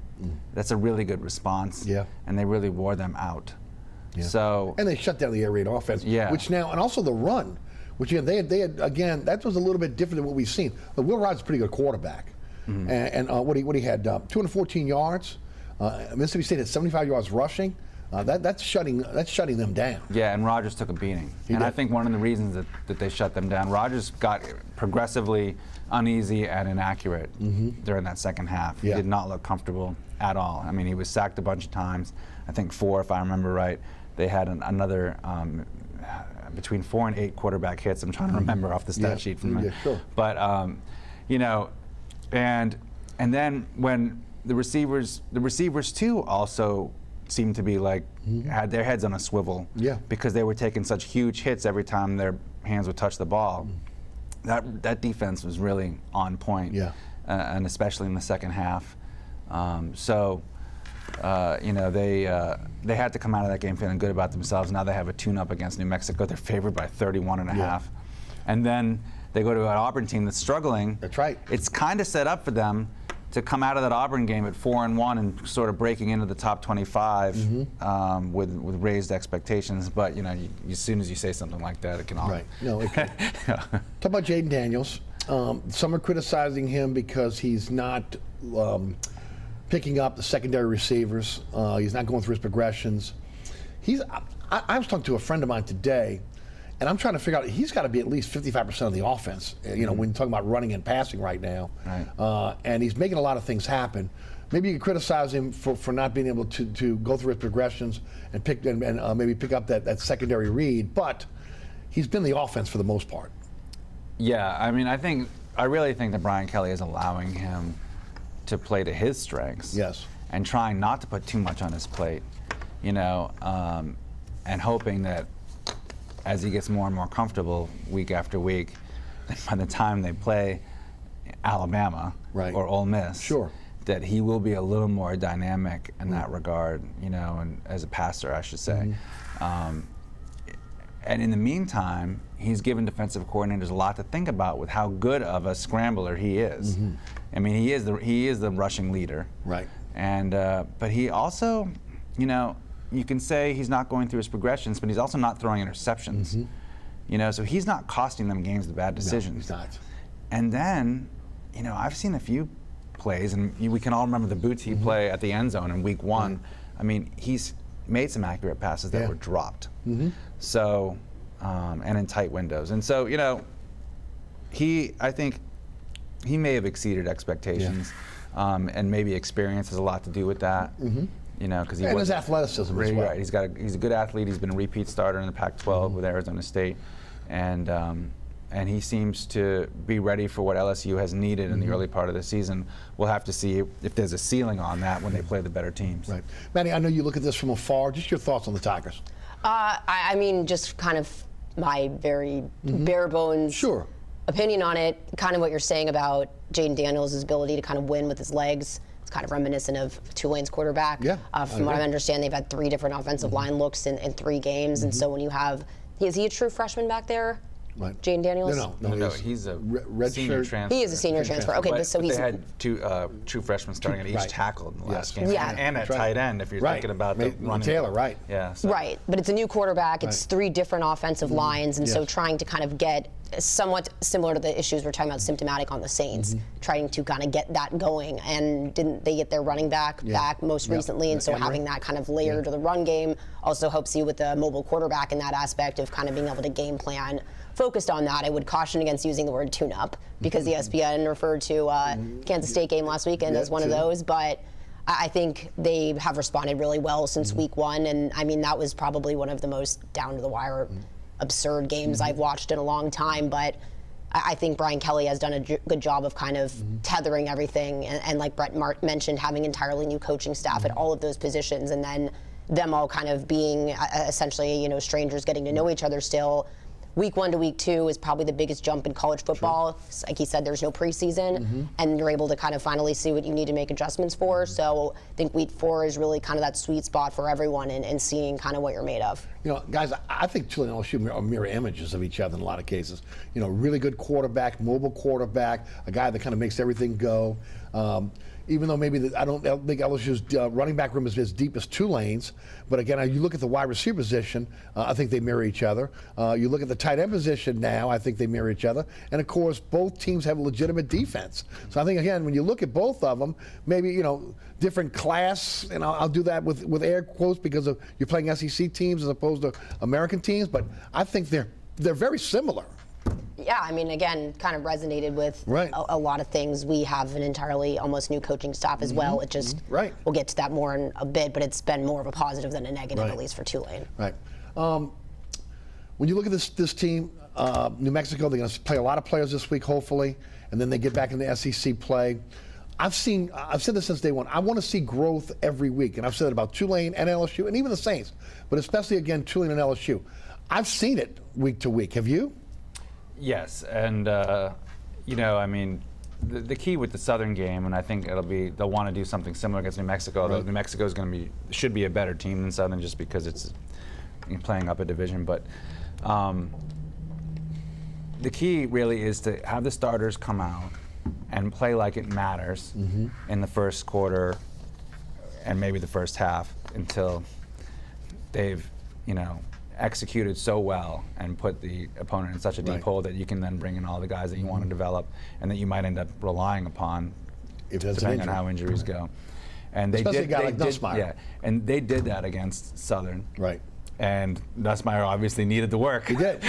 That's a really good response. Yeah. And they really wore them out. Yeah. So. And they shut down the air raid offense. Yeah. Which now, and also the run, which they had again, that was a little bit different than what we've seen. But Will Rogers is a pretty good quarterback. And what he had, 214 yards. Mississippi State had 75 yards rushing. That's shutting them down. Yeah, and Rogers took a beating. I think one of the reasons that they shut them down, Rogers got progressively uneasy and inaccurate during that second half. He did not look comfortable at all. I mean, he was sacked a bunch of times. I think 4, if I remember right. They had another between 4 and 8 quarterback hits. I'm trying to remember off the stat sheet from it. Sure. But and then when the receivers too also seemed to be like had their heads on a swivel. Yeah. Because they were taking such huge hits every time their hands would touch the ball. That defense was really on point. Yeah. And especially in the second half. They had to come out of that game feeling good about themselves. Now they have a tune-up against New Mexico. They're favored by 31.5. And then they go to an Auburn team that's struggling. That's right. It's kind of set up for them to come out of that Auburn game at 4-1 and sort of breaking into the top 25 with raised expectations. But as soon as you say something like that, it can all. Right. No. It can. Talk about Jaden Daniels. Some are criticizing him because he's not picking up the secondary receivers. He's not going through his progressions. I was talking to a friend of mine today, and I'm trying to figure out, he's got to be at least 55% of the offense, when you're talking about running and passing right now. Right. And he's making a lot of things happen. Maybe you could criticize him for not being able to go through his progressions and maybe pick up that secondary read, but he's been the offense for the most part. Yeah, I mean, I really think that Brian Kelly is allowing him to play to his strengths. Yes. And trying not to put too much on his plate, and hoping that as he gets more and more comfortable week after week, by the time they play Alabama or Ole Miss, that he will be a little more dynamic in that regard, and as a passer, I should say. And in the meantime, he's given defensive coordinators a lot to think about with how good of a scrambler he is. I mean, he is the rushing leader. Right. And but he also, you can say he's not going through his progressions, but he's also not throwing interceptions. You know, so he's not costing them games with bad decisions. No, he's not. And then, you know, I've seen a few plays, and we can all remember the Bootsy play at the end zone in week 1. I mean, he's made some accurate passes that were dropped. So, and in tight windows. And so, you know, I think he may have exceeded expectations, and maybe experience has a lot to do with that. You know, because and his athleticism as well. Right, he's a good athlete. He's been a repeat starter in the Pac-12 with Arizona State, and he seems to be ready for what LSU has needed in the early part of the season. We'll have to see if there's a ceiling on that when they play the better teams. Right, Maddy, I know you look at this from afar. Just your thoughts on the Tigers? I mean, just kind of my very bare bones opinion on it. Kind of what you're saying about Jaden Daniels' ability to kind of win with his legs. It's kind of reminiscent of Tulane's quarterback. From what I understand, they've had 3 different offensive line looks in 3 games, and so when you have, is he a true freshman back there? Right. Jaden Daniels? No, he's a red senior transfer. He is a senior transfer. Okay, but, so but he's. they had 2 true freshmen starting at each tackle in the last game. Yeah. And at tight end, if you're thinking about the running. Taylor, right. Yeah. So. Right, but it's a new quarterback. It's 3 different offensive lines, and so trying to kind of get somewhat similar to the issues we're talking about symptomatic on the Saints, trying to kind of get that going. And didn't they get their running back most recently? And so having that kind of layer to the run game also helps you with the mobile quarterback in that aspect of kind of being able to game plan. Focused on that, I would caution against using the word tune-up because ESPN referred to Kansas State game last weekend as one of those, but I think they have responded really well since week 1, and I mean that was probably one of the most down-to-the-wire absurd games I've watched in a long time, but I think Brian Kelly has done a good job of kind of tethering everything, and like Brett mentioned, having entirely new coaching staff at all of those positions, and then them all kind of being essentially, you know, strangers getting to know each other still. Week 1 to week 2 is probably the biggest jump in college football. Like he said, there's no preseason, and you're able to kind of finally see what you need to make adjustments for. So I think week 4 is really kind of that sweet spot for everyone and seeing kind of what you're made of. You know, guys, I think Tulane and LSU are mirror images of each other in a lot of cases. You know, really good quarterback, mobile quarterback, a guy that kind of makes everything go. Even though maybe I don't think LSU's running back room is as deep as Tulane's, but again, you look at the wide receiver position, I think they mirror each other. You look at the tight end position now, I think they mirror each other. And of course, both teams have a legitimate defense. So I think, again, when you look at both of them, maybe, you know, different class, and I'll do that with air quotes because you're playing SEC teams as opposed to American teams, but I think they're very similar. Yeah, I mean, again, kind of resonated with a lot of things. We have an entirely almost new coaching staff as well. It just, we'll get to that more in a bit, but it's been more of a positive than a negative, at least for Tulane. Right. When you look at this team, New Mexico, they're going to play a lot of players this week, hopefully, and then they get back into SEC play. I've said this since day one. I want to see growth every week, and I've said it about Tulane and LSU, and even the Saints, but especially, again, Tulane and LSU. I've seen it week to week. Have you? Yes, and you know, I mean, the key with the Southern game, and I think they'll want to do something similar against New Mexico. Though New Mexico is should be a better team than Southern just because it's playing up a division. But the key really is to have the starters come out and play like it matters in the first quarter and maybe the first half until they've, you know, executed so well and put the opponent in such a deep hole that you can then bring in all the guys that you want to develop and that you might end up relying upon depending on how injuries go. And they especially did, a guy like Nussmeier. Yeah, and they did that against Southern. Right. And Nussmeier obviously needed the work. He did.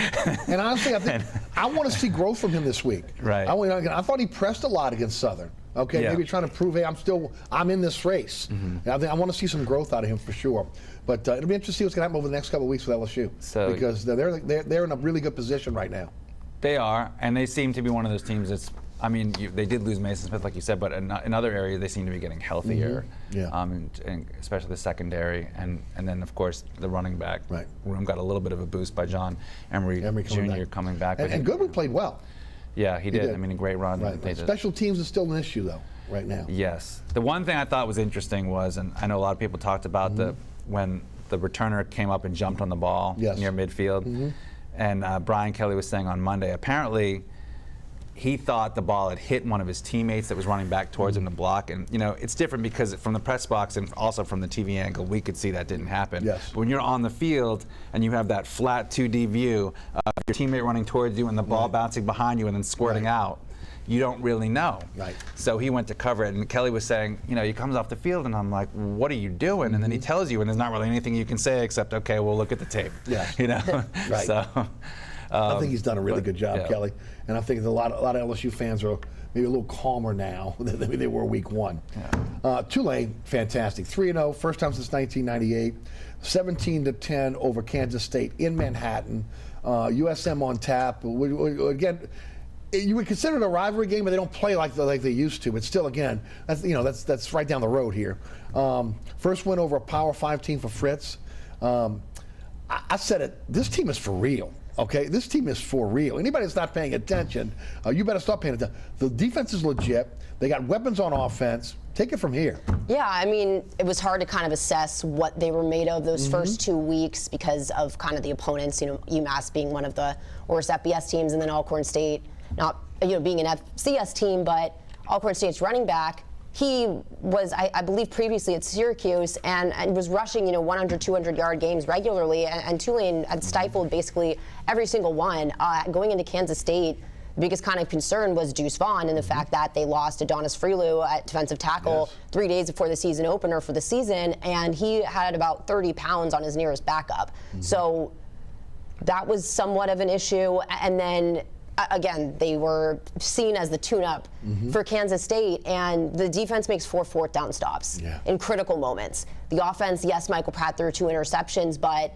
And honestly, I think I want to see growth from him this week. Right. I thought he pressed a lot against Southern. Okay, maybe trying to prove, hey, I'm in this race. I want to see some growth out of him for sure. But it'll be interesting to see what's going to happen over the next couple of weeks with LSU. Because they're in a really good position right now. They are, and they seem to be one of those teams that's, I mean, they did lose Mason Smith, like you said, but in other areas they seem to be getting healthier. And especially the secondary, and then of course the running back room got a little bit of a boost by John Emery Jr. coming back. And Goodwin played well. Yeah, he did. I mean, a great run. Special teams is still an issue though, right now. Yes. The one thing I thought was interesting was, and I know a lot of people talked about when the returner came up and jumped on the ball near midfield, and Brian Kelly was saying on Monday, apparently he thought the ball had hit one of his teammates that was running back towards him to block. And, you know, it's different because from the press box and also from the TV angle, we could see that didn't happen. Yes. But when you're on the field and you have that flat 2D view of your teammate running towards you and the ball bouncing behind you and then squirting out, you don't really know. Right. So he went to cover it, and Kelly was saying, you know, he comes off the field, and I'm like, what are you doing? And then he tells you, and there's not really anything you can say except, okay, we'll look at the tape. Yeah. You know? Right. So, I think he's done a really good job, yeah. Kelly. And I think a lot of LSU fans are maybe a little calmer now than they were week one. Yeah. Tulane, fantastic. 3-0, first time since 1998. 17-10 over Kansas State in Manhattan. USM on tap. Again, you would consider it a rivalry game, but they don't play like they used to. But still, again, that's right down the road here. First win over a Power 5 team for Fritz. I said it. This team is for real. Okay, this team is for real. Anybody that's not paying attention, you better start paying attention. The defense is legit. They got weapons on offense. Take it from here. Yeah, I mean, it was hard to kind of assess what they were made of those first 2 weeks because of kind of the opponents. You know, UMass being one of the worst FBS teams, and then Alcorn State not, being an FCS team, but Alcorn State's running back. He was, I believe, previously at Syracuse and was rushing, 100, 200-yard games regularly, and Tulane had stifled basically every single one. Going into Kansas State, the biggest kind of concern was Deuce Vaughn and the fact that they lost Adonis Freelou at defensive tackle 3 days before the season opener for the season, and he had about 30 pounds on his nearest backup. So that was somewhat of an issue. And then again, they were seen as the tune-up for Kansas State, and the defense makes 4 fourth-down stops in critical moments. The offense, yes, Michael Pratt threw 2 interceptions, but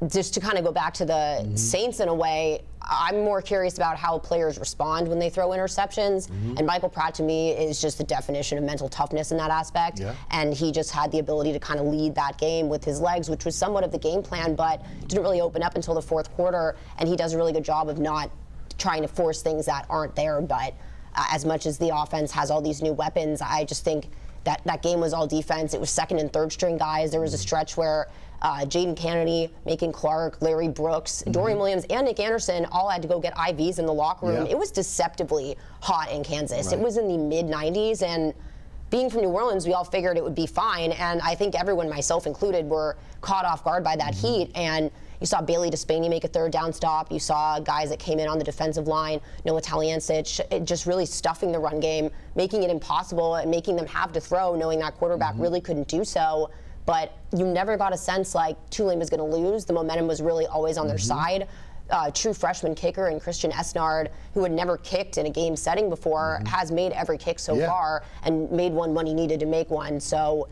just to kind of go back to the Saints in a way, I'm more curious about how players respond when they throw interceptions. And Michael Pratt, to me, is just the definition of mental toughness in that aspect. And he just had the ability to kind of lead that game with his legs, which was somewhat of the game plan, but didn't really open up until the fourth quarter. And he does a really good job of not trying to force things that aren't there. But as much as the offense has all these new weapons, I just think that game was all defense. It was second and third string guys. There was a stretch where Jaden Kennedy, Macon Clark, Larry Brooks, Dorian Williams, and Nick Anderson all had to go get IVs in the locker room. It was deceptively hot in Kansas. It was in the mid-90s, and being from New Orleans, we all figured it would be fine. And I think everyone, myself included, were caught off guard by that heat. And you saw Bailey Despaney make a third down stop. You saw guys that came in on the defensive line, Noah Taliancic, just really stuffing the run game, making it impossible and making them have to throw, knowing that quarterback really couldn't do so. But you never got a sense like Tulane was going to lose. The momentum was really always on their side. True freshman kicker and Christian Esnard, who had never kicked in a game setting before, has made every kick so far and made one when he needed to make one. So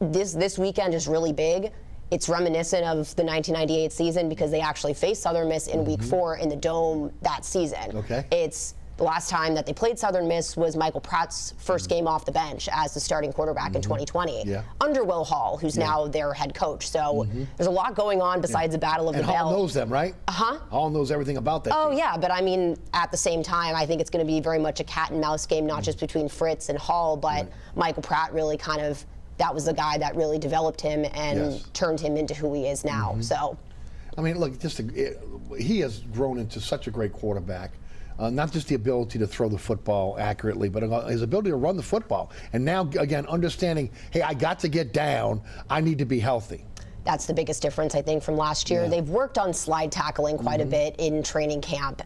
this weekend is really big. It's reminiscent of the 1998 season because they actually faced Southern Miss in week 4 in the Dome that season. It's the last time that they played Southern Miss was Michael Pratt's first game off the bench as the starting quarterback in 2020 under Will Hall, who's now their head coach. So there's a lot going on besides the Battle of the Bell. And Hall knows them, right? Hall knows everything about that team. Yeah, but I mean, at the same time, I think it's going to be very much a cat and mouse game, not just between Fritz and Hall, but Michael Pratt really kind of, that was the guy that really developed him and turned him into who he is now. So, I mean, look, he has grown into such a great quarterback. Not just the ability to throw the football accurately, but his ability to run the football. And now, again, understanding, hey, I got to get down. I need to be healthy. That's the biggest difference, I think, from last year. They've worked on slide tackling quite a bit in training camp.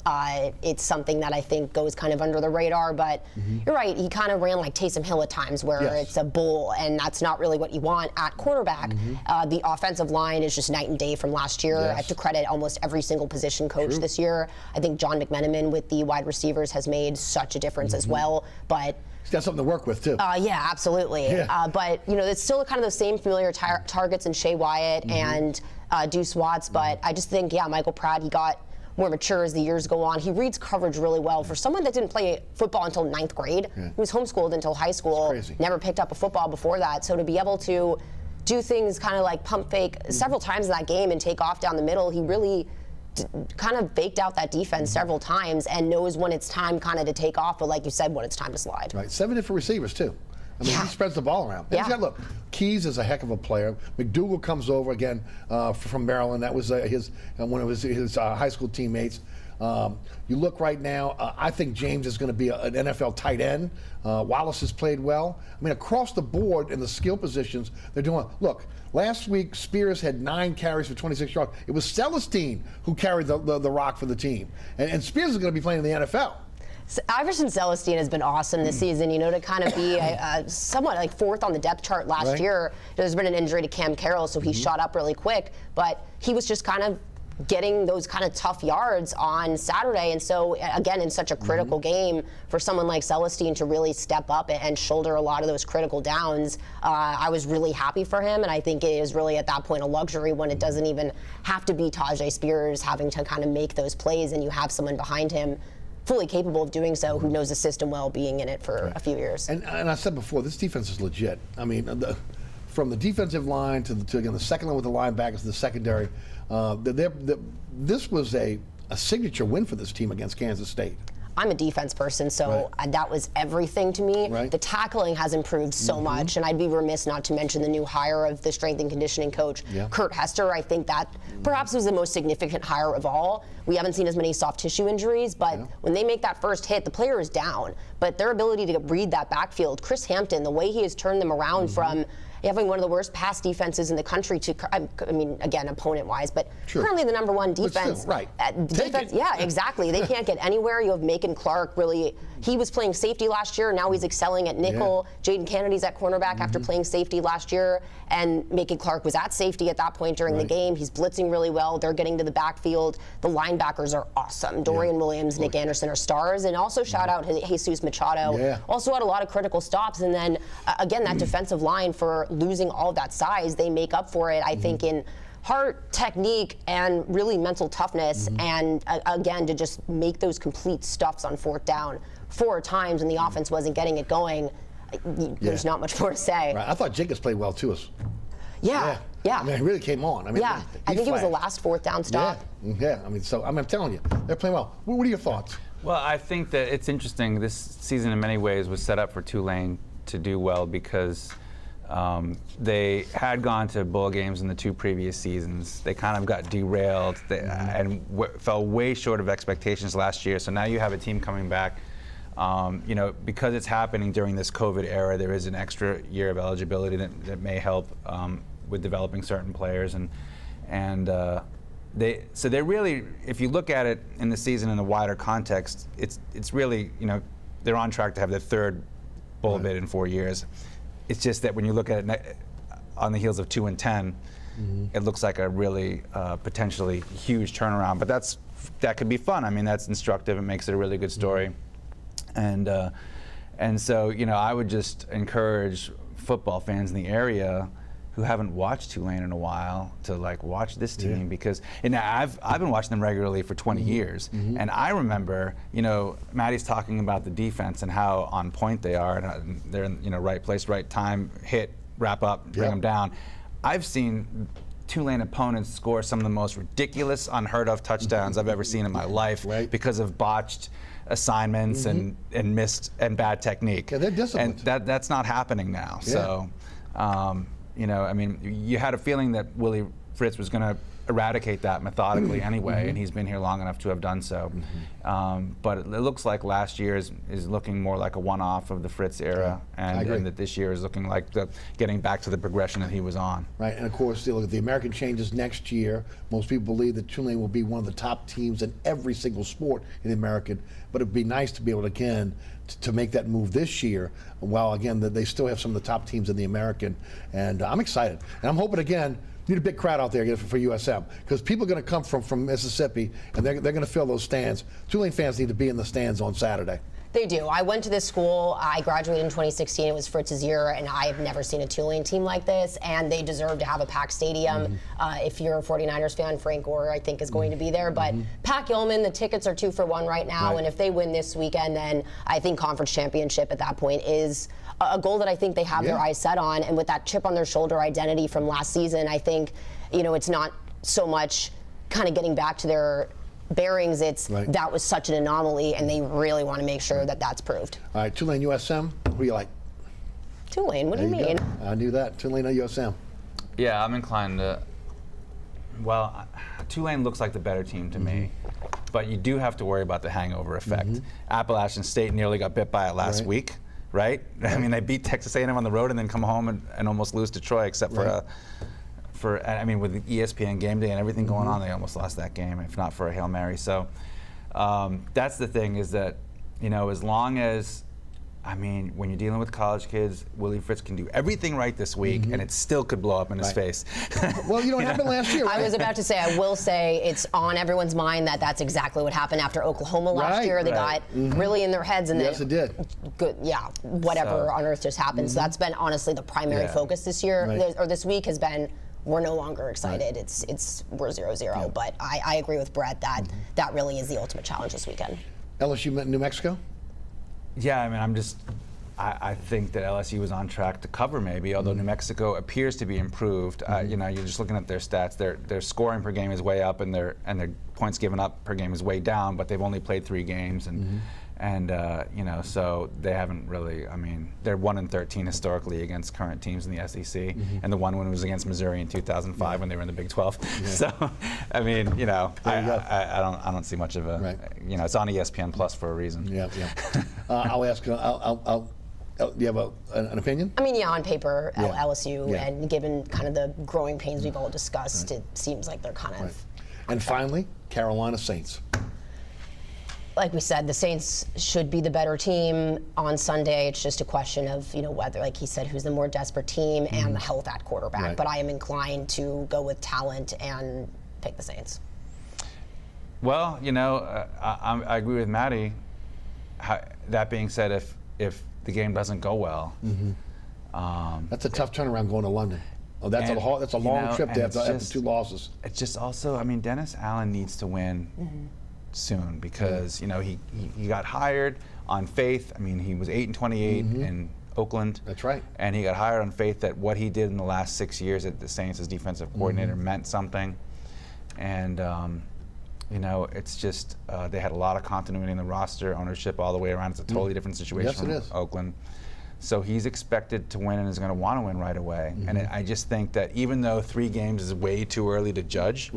It's something that I think goes kind of under the radar, but you're right. He kind of ran like Taysom Hill at times where it's a bull, and that's not really what you want at quarterback. The offensive line is just night and day from last year. I have to credit almost every single position coach this year. I think John McMenamin with the wide receivers has made such a difference as well, but he's got something to work with, too. Yeah, absolutely. But, it's still kind of the same familiar targets in Shea Wyatt and Deuce Watts. But I just think, Michael Pratt, he got more mature as the years go on. He reads coverage really well. For someone that didn't play football until 9th grade, he was homeschooled until high school, never picked up a football before that. So to be able to do things kind of like pump fake several times in that game and take off down the middle, he really kind of baked out that defense several times and knows when it's time kind of to take off, but like you said, when it's time to slide. Right, 7 different receivers too. I mean, he spreads the ball around. And he's got, look, Keys is a heck of a player. McDougal comes over again from Maryland. That was one of his high school teammates. You look right now, I think James is going to be an NFL tight end. Wallace has played well. I mean, across the board in the skill positions, they're doing well. Look, last week, Spears had 9 carries for 26 yards. It was Celestine who carried the rock for the team. And Spears is going to be playing in the NFL. Iverson Celestine has been awesome this season, to kind of be somewhat like 4th on the depth chart last year. There's been an injury to Cam Carroll, so he shot up really quick, but he was just kind of getting those kind of tough yards on Saturday. And so, again, in such a critical game, for someone like Celestine to really step up and shoulder a lot of those critical downs, I was really happy for him. And I think it is really at that point a luxury when it doesn't even have to be Tajay Spears having to kind of make those plays, and you have someone behind him fully capable of doing so, who knows the system well, being in it for a few years. And I said before, this defense is legit. I mean, from the defensive line to again, the second line with the linebackers, the secondary, this was a signature win for this team against Kansas State. I'm a defense person, so that was everything to me. The tackling has improved so much, and I'd be remiss not to mention the new hire of the strength and conditioning coach, Kurt Hester. I think that perhaps was the most significant hire of all. We haven't seen as many soft tissue injuries, but when they make that first hit, the player is down. But their ability to read that backfield, Chris Hampton, the way he has turned them around from having one of the worst pass defenses in the country to, I mean, again, opponent-wise, but currently the #1 defense. Defense, yeah, exactly. They can't get anywhere. You have Macon Clark, really. He was playing safety last year. Now he's excelling at nickel. Jaden Kennedy's at cornerback after playing safety last year, and Macon Clark was at safety at that point during the game. He's blitzing really well. They're getting to the backfield. The linebackers are awesome. Dorian Williams, Nick Anderson are stars, and also shout out Jesus Machado. Also had a lot of critical stops, and then again, that defensive line, for losing all that size, they make up for it, I think, in heart, technique, and really mental toughness. And again, to just make those complete stuffs on 4th down 4 times when the offense wasn't getting it going, there's not much more to say. I thought Jacobs played well too. Yeah. I mean, he really came on. I mean, I think it was the last 4th down stop. I mean, so I'm telling you, they're playing well. What are your thoughts? Well, I think that it's interesting. This season, in many ways, was set up for Tulane to do well because they had gone to bowl games in the 2 previous seasons. They kind of got derailed and fell way short of expectations last year. So now you have a team coming back. Because it's happening during this COVID era, there is an extra year of eligibility that may help with developing certain players. They're really, if you look at it in the season in a wider context, it's really, they're on track to have their 3rd bowl bid in 4 years. It's just that when you look at it on the heels of 2-10, it looks like a really potentially huge turnaround. But that could be fun. I mean, that's instructive. It makes it a really good story. And so, I would just encourage football fans in the area who haven't watched Tulane in a while to watch this team because I've been watching them regularly for 20 years, and I remember Maddy's talking about the defense and how on point they are, and they're in right place, right time, hit, wrap up, bring them down. I've seen Tulane opponents score some of the most ridiculous, unheard of touchdowns I've ever seen in my life because of botched assignments and missed and bad technique. They're disciplined. And that's not happening now. So. I mean, you had a feeling that Willie Fritz was going to eradicate that methodically anyway, and he's been here long enough to have done so. But it looks like last year is looking more like a one-off of the Fritz era, and that this year is looking like getting back to the progression that he was on. Right, and of course, look at the American changes next year. Most people believe that Tulane will be one of the top teams in every single sport in the American, but it'd be nice to be able to, again, to make that move this year, while again that they still have some of the top teams in the American, and I'm excited. And I'm hoping again, need a big crowd out there for USM because people are going to come from Mississippi and they're going to fill those stands. Tulane fans need to be in the stands on Saturday. They do. I went to this school. I graduated in 2016. It was Fritz's year, and I have never seen a Tulane team like this, and they deserve to have a packed stadium. If you're a 49ers fan, Frank Gore, I think, is going to be there. But Pat Gilman, the tickets are 2 for 1 right now, and if they win this weekend, then I think conference championship at that point is a goal that I think they have their eyes set on. And with that chip on their shoulder identity from last season, I think, it's not so much kind of getting back to their bearings, it's that was such an anomaly, and they really want to make sure that that's proved. All right, Tulane USM, who you like? Tulane, what do you mean? I knew that. Tulane USM. Yeah, I'm inclined to. Well, Tulane looks like the better team to me. but you do have to worry about the hangover effect. Appalachian State nearly got bit by it last week, right? I mean, they beat Texas A&M on the road and then come home and almost lose to Troy, except I mean, with the ESPN game day and everything going on, they almost lost that game, if not for a Hail Mary. So that's the thing, is that, you know, as long as, I mean, when you're dealing with college kids, Willie Fritz can do everything right this week, and it still could blow up in his face. Well, you know what happened last year, right? I was about to say, I will say, it's on everyone's mind that that's exactly what happened after Oklahoma last year. They got really in their heads, and yes, it did. Good, yeah, whatever on earth just happened. So that's been honestly the primary focus this year, or this week, has been, we're no longer excited. We're 0-0. But I agree with Brett that that really is the ultimate challenge this weekend. LSU New Mexico? Yeah, I mean, I think that LSU was on track to cover maybe, although New Mexico appears to be improved. You know, you're just looking at their stats. Their scoring per game is way up, and their points given up per game is way down. But they've only played 3 games, and you know, so they haven't really. I mean, they're 1-13 historically against current teams in the SEC, and the one win was against Missouri in 2005 when they were in the Big 12. So, I mean, you know, I don't see much of a. You know, it's on ESPN Plus for a reason. Yeah. I'll ask. Do you have an opinion? I mean, yeah, on paper, LSU, and given kind of the growing pains we've all discussed, it seems like they're kind of. And finally, Carolina Saints. Like we said, the Saints should be the better team on Sunday. It's just a question of, you know, whether, like he said, who's the more desperate team and the health at quarterback. But I am inclined to go with talent and pick the Saints. Well, you know, I agree with Maddy. That being said, if the game doesn't go well, that's a tough turnaround going to London. Oh, that's a long trip to have 2 losses. It's just also, I mean, Dennis Allen needs to win soon, because you know he got hired on faith. I mean, he was 8-28 in Oakland. That's right. And he got hired on faith that what he did in the last 6 years at the Saints as defensive coordinator meant something. And you know, it's just they had a lot of continuity in the roster, ownership all the way around. It's a totally different situation from Oakland. So he's expected to win and is going to want to win right away. And I just think that even though 3 games is way too early to judge,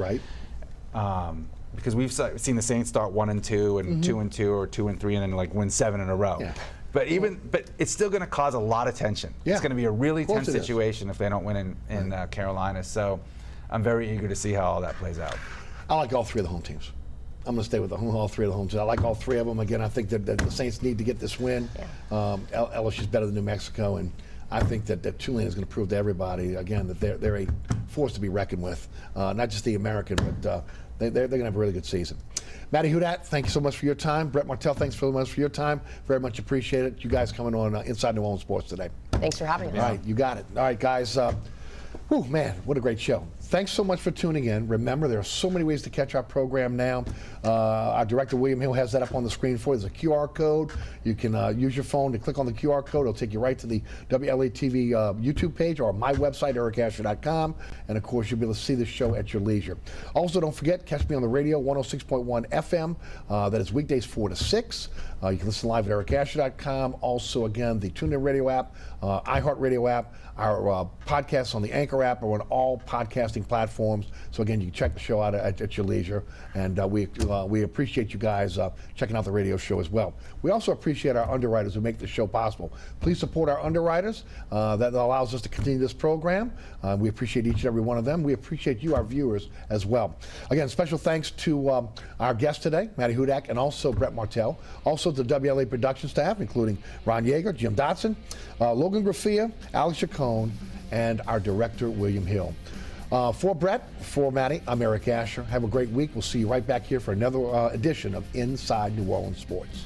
because we've seen the Saints start 1-2 and 2-2 or 2-3 and then like win 7 in a row. But it's still going to cause a lot of tension. It's going to be a really tense situation if they don't win in Carolina. So I'm very eager to see how all that plays out. I like all 3 of the home teams. I'm going to stay with all 3 of the home teams. I like all 3 of them. Again, I think that the Saints need to get this win. LSU's better than New Mexico, and I think that Tulane is going to prove to everybody again that they're a force to be reckoned with. Not just the American, but they're going to have a really good season. Maddy Hudak, thank you so much for your time. Brett Martel, thanks so much for your time. Very much appreciate it. You guys coming on Inside New Orleans Sports today. Thanks for having us. All right, you got it. All right, guys. Whew, man, what a great show. Thanks so much for tuning in. Remember, there are so many ways to catch our program now. Our director, William Hill, has that up on the screen for you. There's a QR code. You can use your phone to click on the QR code. It'll take you right to the WLAE-TV YouTube page or my website, ericasher.com. And, of course, you'll be able to see the show at your leisure. Also, don't forget, catch me on the radio, 106.1 FM. That is weekdays 4 to 6. You can listen live at ericasher.com. Also, again, the TuneIn Radio app, iHeartRadio app, our podcasts on the Anchor app are on all podcasting platforms. So again, you can check the show out at your leisure, and we appreciate you guys checking out the radio show as well. We also appreciate our underwriters who make the show possible. Please support our underwriters. That allows us to continue this program. We appreciate each and every one of them. We appreciate you, our viewers, as well. Again, special thanks to our guest today, Maddy Hudak, and also Brett Martel. Also the WLA production staff, including Ron Yeager, Jim Dotson, Logan Graffia, Alex Chacon, and our director, William Hill. For Brett, for Maddy, I'm Eric Asher. Have a great week. We'll see you right back here for another edition of Inside New Orleans Sports.